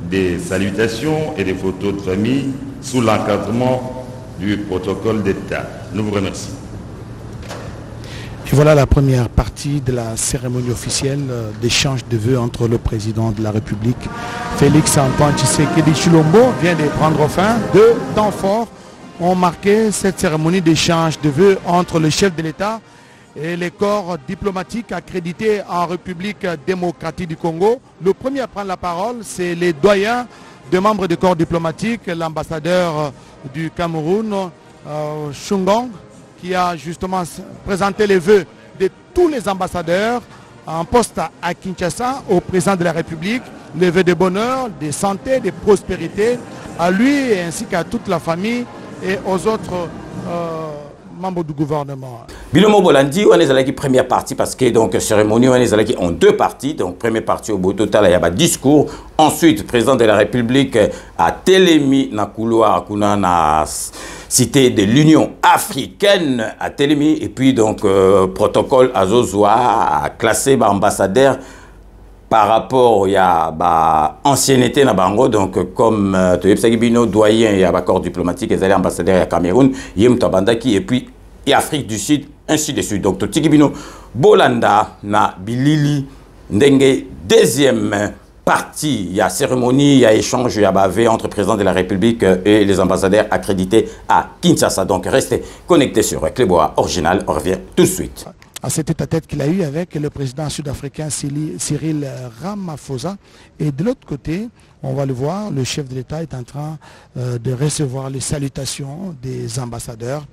des salutations et des photos de famille sous l'encadrement du protocole d'État. Nous vous remercions. Et voilà la première partie de la cérémonie officielle d'échange de vœux entre le président de la République, Félix-Antoine Tshisekedi Tshilombo, vient de prendre fin. Deux temps forts ont marqué cette cérémonie d'échange de vœux entre le chef de l'État et les corps diplomatiques accrédités en République démocratique du Congo. Le premier à prendre la parole, c'est les doyens de membres du corps diplomatique, l'ambassadeur du Cameroun, Shungong, qui a justement présenté les vœux de tous les ambassadeurs en poste à Kinshasa au président de la République, les vœux de bonheur, de santé, de prospérité, à lui ainsi qu'à toute la famille et aux autres membres du gouvernement. Bilomo Bolandi, on est à la première partie parce que donc cérémonie on est à la en deux parties. Donc première partie au bout total il y a un discours. Ensuite, président de la République a télémis na couloir kuna na cité de l'Union africaine à télémis et puis donc protocole Azozwa a classé ambassadeur par rapport à l'ancienneté na bango, donc comme Toyepsagibino doyen et accord diplomatique et ambassadeur à Cameroun, Yem Tabandaki et puis Afrique du Sud, ainsi de suite. Donc Totigibino Bolanda na Bilili Ndenge, deuxième partie, il y a cérémonie, il y a échange, il y a bavé entre le président de la République et les ambassadeurs accrédités à Kinshasa. Donc restez connectés sur Clébois Original, on revient tout de suite. À cet tête-à-tête qu'il a eu avec le président sud-africain Cyril Ramaphosa. Et de l'autre côté, on va le voir, le chef de l'État est en train de recevoir les salutations des ambassadeurs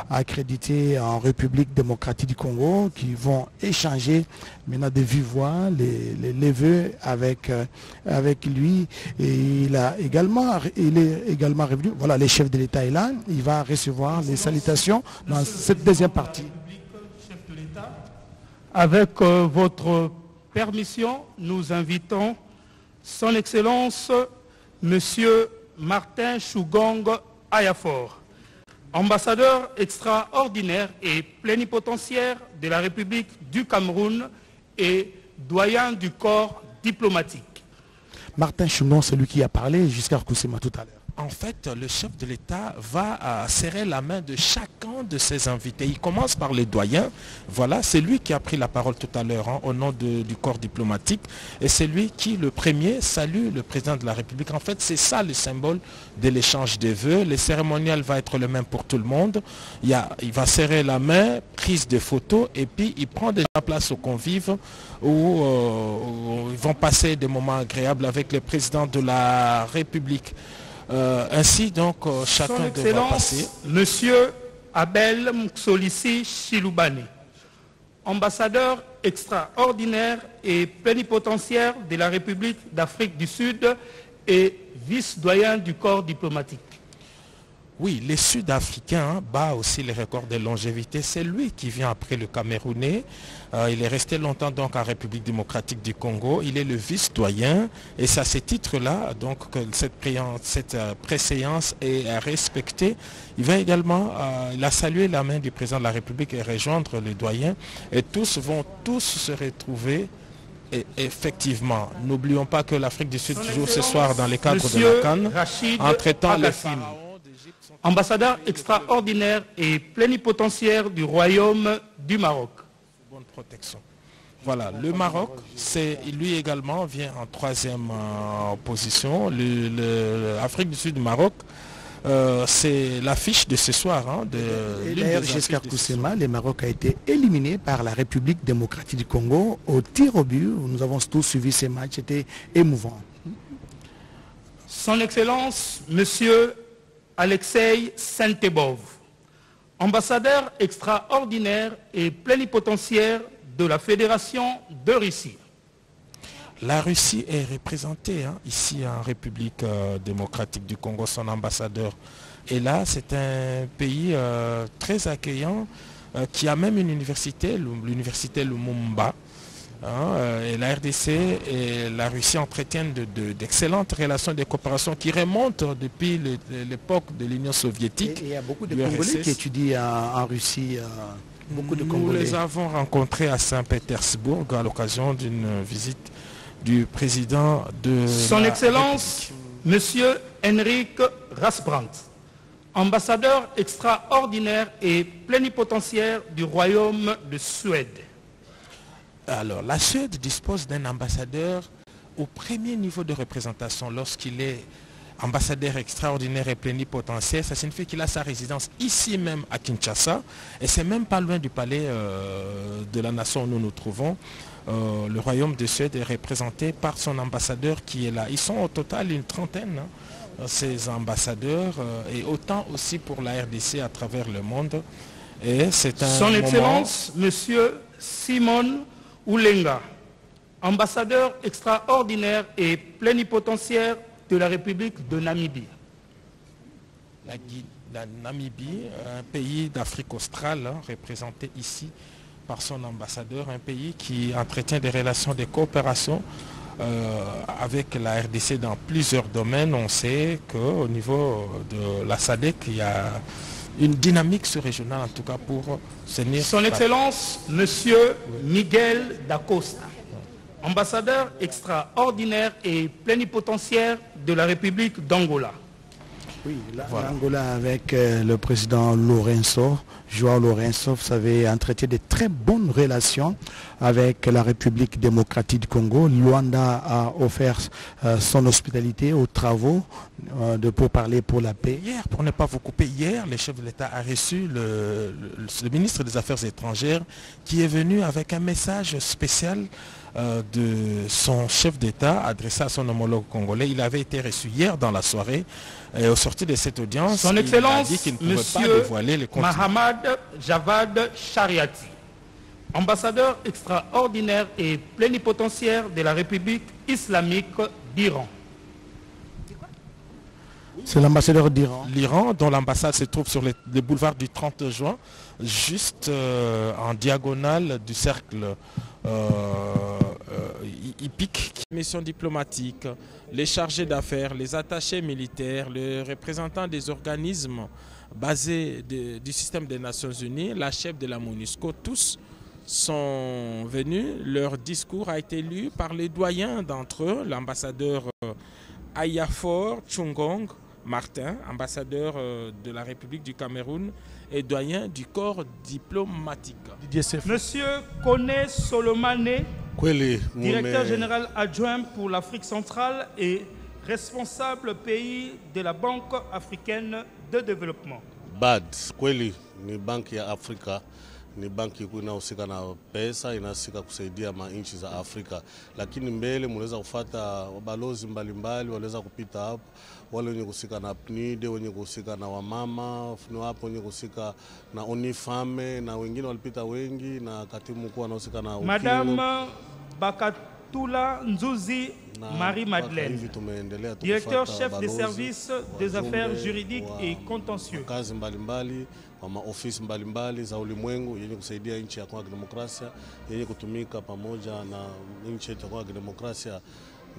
accrédités en République démocratique du Congo qui vont échanger maintenant de vive voix les vœux avec lui. Et il est également revenu, voilà, le chef de l'État est là, il va recevoir les salutations dans cette deuxième partie. Avec votre permission, nous invitons Son Excellence Monsieur Martin Shungong Ayafor, ambassadeur extraordinaire et plénipotentiaire de la République du Cameroun et doyen du corps diplomatique. Martin Shungong, c'est lui qui a parlé jusqu'à Koussima tout à l'heure. En fait, le chef de l'État va serrer la main de chacun de ses invités. Il commence par les doyens. Voilà, c'est lui qui a pris la parole tout à l'heure au nom du corps diplomatique. Et c'est lui qui, le premier, salue le président de la République. En fait, c'est ça le symbole de l'échange des vœux. Le cérémonial va être le même pour tout le monde. Il va serrer la main, prise de photos, et puis il prend déjà place aux convives où ils vont passer des moments agréables avec le président de la République. Ainsi donc chacun devra passer. Monsieur Abel Mksolissi Chilubani, ambassadeur extraordinaire et plénipotentiaire de la République d'Afrique du Sud et vice-doyen du corps diplomatique. Oui, les Sud-Africains bat aussi les records de longévité. C'est lui qui vient après le Camerounais. Il est resté longtemps donc en République démocratique du Congo. Il est le vice-doyen et c'est à ce titre-là donc que cette préséance est respectée. Il va également, il a salué la main du président de la République et rejoindre les doyens. Et tous vont se retrouver. Et effectivement, n'oublions pas que l'Afrique du Sud joue ce soir dans les cadres de la CAN en traitant les pharaons. Ambassadeur extraordinaire et plénipotentiaire du Royaume du Maroc. Bonne protection. Voilà, le Maroc, lui également vient en troisième position. L'Afrique du Sud du Maroc, c'est l'affiche de ce soir. D'ailleurs, Giscard Koussema, le Maroc a été éliminé par la République démocratique du Congo au tir au but. Nous avons tous suivi ces matchs, c'était émouvant. Son Excellence, Monsieur Alexei Sentebov, ambassadeur extraordinaire et plénipotentiaire de la Fédération de Russie. La Russie est représentée ici en République démocratique du Congo, son ambassadeur. Et là, c'est un pays très accueillant qui a même une université, l'université Lumumba. Et la RDC et la Russie entretiennent d'excellentes relations de coopération qui remontent depuis l'époque de l'Union soviétique. Et il y a beaucoup de Congolais qui étudient en Russie. Beaucoup de Congolais. Nous les avons rencontrés à Saint-Pétersbourg à l'occasion d'une visite du président de Son Excellence, Monsieur Henrik Rasbrandt, ambassadeur extraordinaire et plénipotentiaire du Royaume de Suède. Alors, la Suède dispose d'un ambassadeur au premier niveau de représentation. Lorsqu'il est ambassadeur extraordinaire et plénipotentiaire, ça signifie qu'il a sa résidence ici même à Kinshasa. Et c'est même pas loin du palais de la nation où nous nous trouvons. Le Royaume de Suède est représenté par son ambassadeur qui est là. Ils sont au total une trentaine, ces ambassadeurs, et autant aussi pour la RDC à travers le monde. Et c'est un Son Excellence, Monsieur Simon Oulenga, ambassadeur extraordinaire et plénipotentiaire de la République de Namibie. La Namibie, un pays d'Afrique australe, représenté ici par son ambassadeur, un pays qui entretient des relations de coopération avec la RDC dans plusieurs domaines. On sait qu'au niveau de la SADC, il y a une dynamique sous-régionale, en tout cas pour tenir... Son Excellence, Monsieur Miguel Dacosta, ambassadeur extraordinaire et plénipotentiaire de la République d'Angola. Oui, l'Angola avec le président Lourenço, João Lourenço, vous savez, a entretenu de très bonnes relations avec la République démocratique du Congo. Luanda a offert son hospitalité aux travaux pour parler pour la paix. Hier, pour ne pas vous couper, hier, le chef de l'État a reçu le ministre des Affaires étrangères qui est venu avec un message spécial de son chef d'État adressé à son homologue congolais. Il avait été reçu hier dans la soirée et au sortir de cette audience, Son Excellence, il a dit qu'il ne pouvait pas Monsieur dévoiler les contenus. Mahamad Javad Shariati, ambassadeur extraordinaire et plénipotentiaire de la République islamique d'Iran. C'est l'ambassadeur d'Iran. L'Iran, dont l'ambassade se trouve sur le boulevard du 30 juin, juste en diagonale du cercle hippique. Mission diplomatique, les chargés d'affaires, les attachés militaires, les représentants des organismes basés du système des Nations Unies, la chef de la MONUSCO, tous sont venus. Leur discours a été lu par les doyens d'entre eux, l'ambassadeur Ayafor Chungong Martin, ambassadeur de la République du Cameroun et doyen du corps diplomatique. Monsieur Kone Solomane, directeur général adjoint pour l'Afrique centrale et responsable pays de la Banque africaine de développement. BAD, kweli ni banki ya Afrika, ni banki inahusika na pesa, inahusika kusaidia manchi za Afrika. Lakini mbele mnaweza kufuata wabalozi mbalimbali waliweza kupita hapo, wale wenye kuhusika na PNUD, wenye kuhusika na wamama, wapo wenye kuhusika na Onifame na wengine walipita wengi, na katibu mkuu anahusika na Madame Bakatula Nzuzi Marie-Madeleine, directeur chef des services des affaires juridiques et contentieux. Kazi mbalimbali kwa maofisi mbalimbali za ulimwengu yenye kusaidia nchi ya Kongo ya Kidemokrasia, yenye kutumika pamoja na nchi ya Kongo ya Kidemokrasia.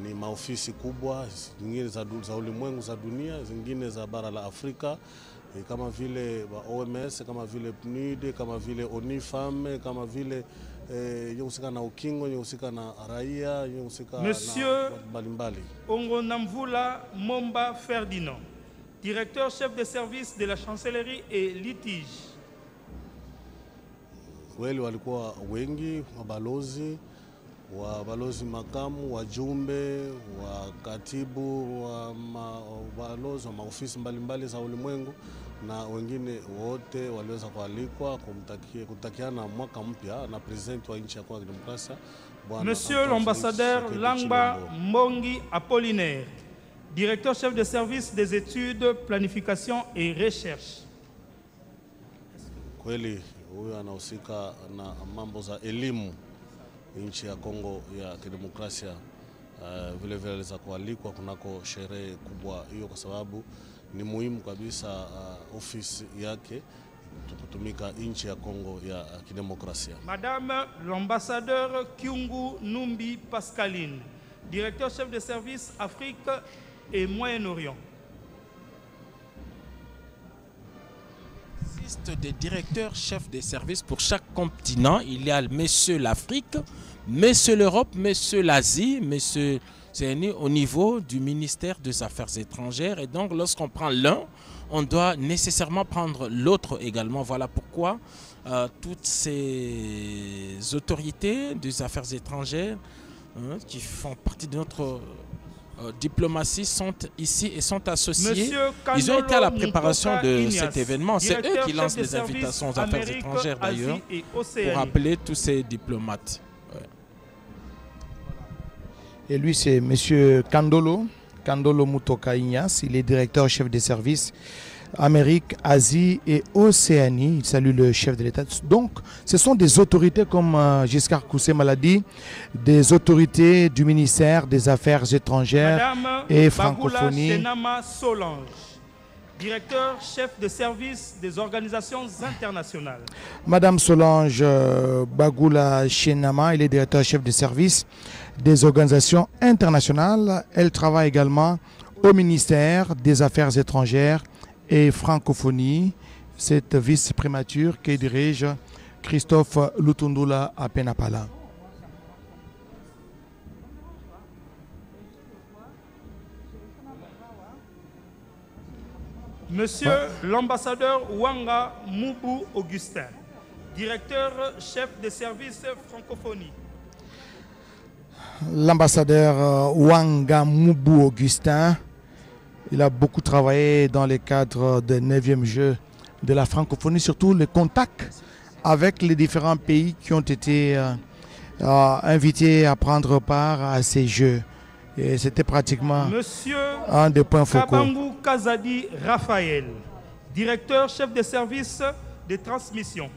Ni maofisi kubwa, zingine za ulimwengu za dunia, zingine za bara la Afrika, kama vile OMS, kama vile PNUD, kama vile Onifame, kama vile yenye na ukingo, yenye na raia, yenye Monsieur na mbalimbali. Ongonamvula Momba Ferdinand, directeur chef de service de la chancellerie et litige. Kweli walikuwa wengi, wabalozi makamu, wajumbe, wakatibu, wabalozi wa maofisi mbalimbali za ulimwengu, na wengine wote waliweza kualikwa kutakiana mwaka mpya na president wa nchi ya Kongo ya Kidemokrasia. Monsieur l'ambassadeur Langba Mbongi Apollinaire, directeur chef de service des études, planification et recherche. Kweli huyu anahusika na mambo za elimu nchi ya Kongo ya Kidemokrasia. Vile vile aliweza kualikwa kunako sherehe kubwa hiyo, kwa sababu ni muhimu kabisa ofisi yake tukutumika nchi ya Kongo ya kidemokrasia. Madame l'ambassadeur Kyungu Numbi Pascaline, directeur chef de service Afrique et Moyen-Orient. Il existe des directeurs chefs des services pour chaque continent. Il y a Monsieur l'Afrique, Monsieur l'Europe, Monsieur l'Asie, Monsieur... C'est au niveau du ministère des Affaires étrangères. Et donc, lorsqu'on prend l'un, on doit nécessairement prendre l'autre également. Voilà pourquoi toutes ces autorités des affaires étrangères qui font partie de notre diplomatie sont ici et sont associés. Ils ont été à la préparation de cet événement. C'est eux qui lancent les invitations aux affaires étrangères d'ailleurs pour appeler tous ces diplomates. Ouais. Et lui, c'est M. Kandolo Mutoka Ignace. Il est directeur chef des services Amérique, Asie et Océanie. Il salue le chef de l'État. Donc, ce sont des autorités, comme Giscard Coussem l'a dit, des autorités du ministère des Affaires étrangères Madame et francophonie. Shenama Solange, directeur chef de service des organisations internationales. Madame Solange Bagula Shenama, elle est directeur chef de service des organisations internationales. Elle travaille également au ministère des Affaires étrangères et francophonie. Cette vice-primature qui dirige Christophe Lutundula Apenapala. Monsieur l'ambassadeur Wanga Mubu Augustin, directeur chef de service francophonie. L'ambassadeur Wanga Mubu Augustin, il a beaucoup travaillé dans le cadre des 9e Jeux de la francophonie, surtout les contacts avec les différents pays qui ont été invités à prendre part à ces Jeux. Et c'était pratiquement un des points focaux. Kabangu Kazadi Raphaël, directeur chef de service de transmission.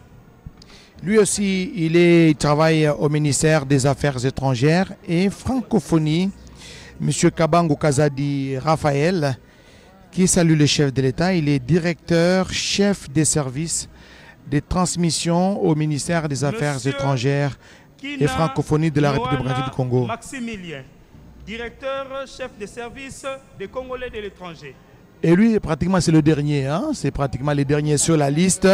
Lui aussi, il travaille au ministère des Affaires étrangères et francophonie. Monsieur Kabangu Kazadi Raphaël, qui salue le chef de l'État, il est directeur chef des services de transmission au ministère des Affaires étrangères et francophonie de la République démocratique du Congo. Maximilien, directeur chef de service des Congolais de l'étranger. Et lui, pratiquement, c'est le dernier. Hein? C'est pratiquement le dernier sur la liste.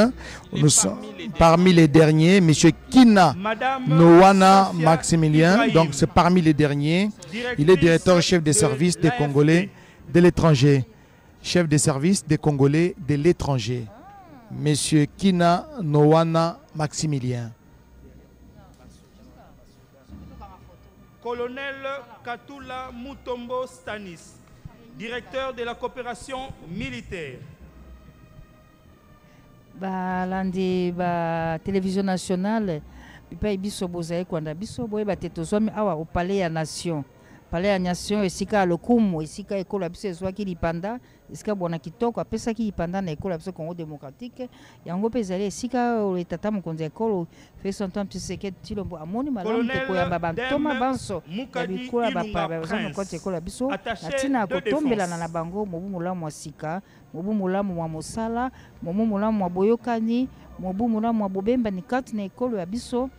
Nous sommes parmi les derniers. M. Kina Noana Maximilien. Donc, c'est parmi les derniers. Il est directeur chef des services des Congolais de l'étranger. Chef des services des Congolais de l'étranger. M. Kina Noana Maximilien. Colonel Katula Mutombo Stanis, directeur de la coopération militaire. Balandi ba télévision nationale bipa biso bozaye kwanda biso boye batetozwami awa au palais ya nation. Palais ya nation esika lokumu esika ekola biso ezwaki lipanda esika bona kitoko apesaki lipanda na ekola biso Congo démocratique yango pe ezali esika tata mokonzi ekolo Félix Antoine Tshisekedi Tshilombo amoni malamu te koyamba bantoma banso ya bikola baza mokonzi ekola biso natina kotombelana na bango mobu molamu wa sika mobu molamu wa mosala mobu molamu wa boyokani mobu molamu wa bobembani kati na ekolo ya biso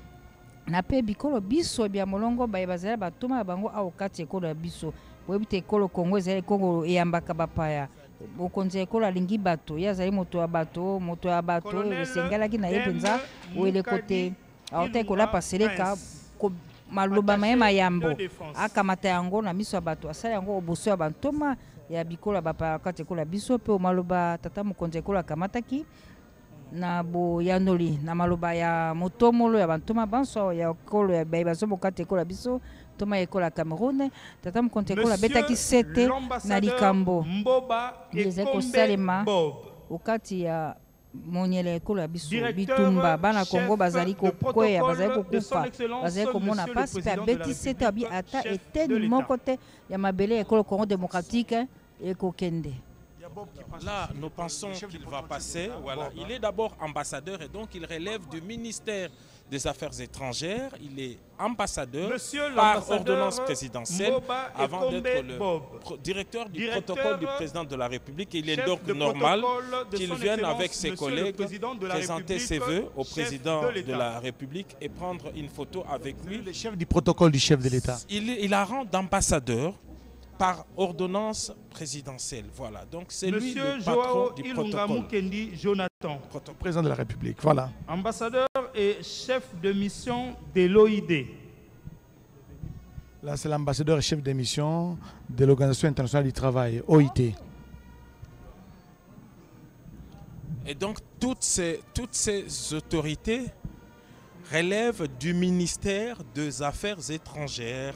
na pe bikolo biso bya molongo baye bazala batoma bango au kati ekolo ya biso boyebite ekolo Kongo ezali Kongo eyambaka bapaya bokonzi ekolo alingi bato ye azali moto ya bato esengelaki na ye mpenza oyele kote aota ekola paseleka maloba maye mayambo akamata yango na miso ya bato asala yango oboso ya bantoma ya bikolo ya bapaya kati ekolo ya biso mpe maloba tata mokonzi ekolo akamataki na boyanoli na maloba ya motomolo ya bantoma banso ya ekolo ya baye bazobokata ekolo ya biso toma ekolo ya Cameroun tata mokonzi ekolo abetaki sete na likambo ezali kosalema okati ya monyele ekolo ya biso bitumba bana Kongo bazali kokweya bazali kokufa bazali komona pasi mpe abeti sete abi ata eteni moko te ya mabele ya ekolo Congo démocratique ekokende. Là, nous pensons qu'il va passer. Voilà. Il est d'abord ambassadeur et donc il relève du ministère des Affaires étrangères. Il est ambassadeur Monsieur par ordonnance présidentielle Moba avant d'être le directeur du protocole du président de la République. Il est donc normal qu'il vienne avec ses collègues présenter ses vœux au président de la République et prendre une photo avec lui. Le chef du protocole du chef de l'État. Il a rang d'ambassadeur par ordonnance présidentielle. Voilà, donc c'est lui le patron du protocole. Jonathan, président de la République, voilà. Ambassadeur et chef de mission de l'OID. Là, c'est l'ambassadeur et chef de mission de l'Organisation internationale du travail, OIT. Et donc, toutes ces autorités relèvent du ministère des Affaires étrangères.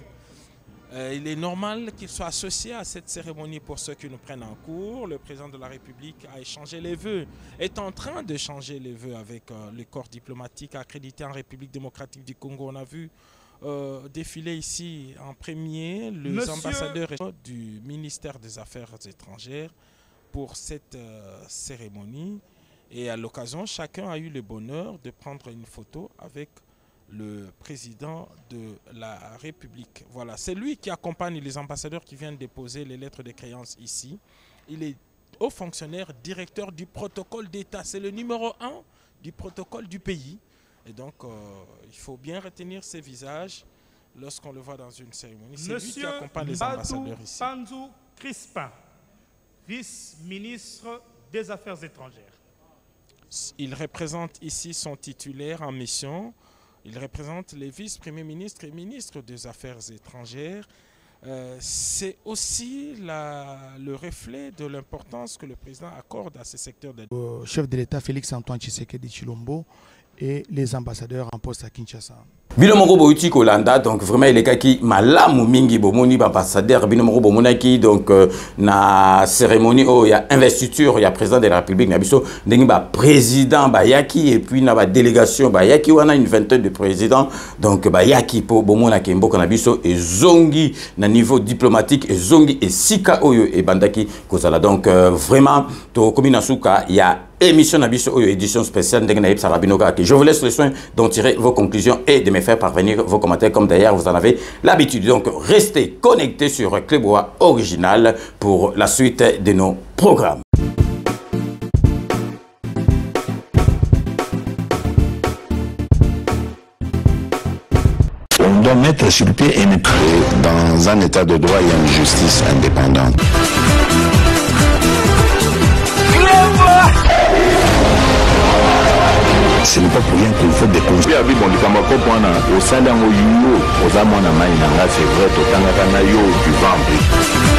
Il est normal qu'il soit associé à cette cérémonie pour ceux qui nous prennent en cours. Le président de la République a échangé les vœux, est en train d'échanger les vœux avec le corps diplomatique accrédité en République démocratique du Congo. On a vu défiler ici en premier les ambassadeurs du ministère des Affaires étrangères pour cette cérémonie. Et à l'occasion, chacun a eu le bonheur de prendre une photo avec le président de la République. Voilà, c'est lui qui accompagne les ambassadeurs qui viennent déposer les lettres de créance ici. Il est haut fonctionnaire, directeur du protocole d'État. C'est le numéro 1 du protocole du pays. Et donc, il faut bien retenir ces visages lorsqu'on le voit dans une cérémonie. C'est lui qui accompagne les ambassadeurs ici. Panzou Crispin, vice-ministre des Affaires étrangères. Il représente ici son titulaire en mission. Il représente les vice-premiers ministres et ministres des Affaires étrangères. C'est aussi le reflet de l'importance que le président accorde à ce secteur de... Chef de l'État Félix Antoine Tshisekedi Tshilombo et les ambassadeurs en poste à Kinshasa. Binomoro Bouti Kolanda, donc vraiment il est qui malamu mingi bomoni ambassadeur Binomoro Bomonaki, donc na cérémonie où il y a investiture, il y a président de la République Nabiso, dengi ba président ba yaki et puis na ba délégation ba yaki on a une vingtaine de présidents, donc ba yaki po bomona kemboko Nabiso et zongi na niveau diplomatique et zongi et sika oyo et bandaki kozala, donc vraiment to komina suka il y a émission Nabiso oyo édition spéciale dengi na yep sarabinoka. Je vous laisse le soin d'en tirer vos conclusions et de me faire parvenir vos commentaires comme d'ailleurs vous en avez l'habitude. Donc restez connectés sur Clébois Original pour la suite de nos programmes. On doit mettre sur pied et dans un état de droit, il y a une justice indépendante. Ce n'est pas pour rien qu'il faut découvrir. C'est vrai, tu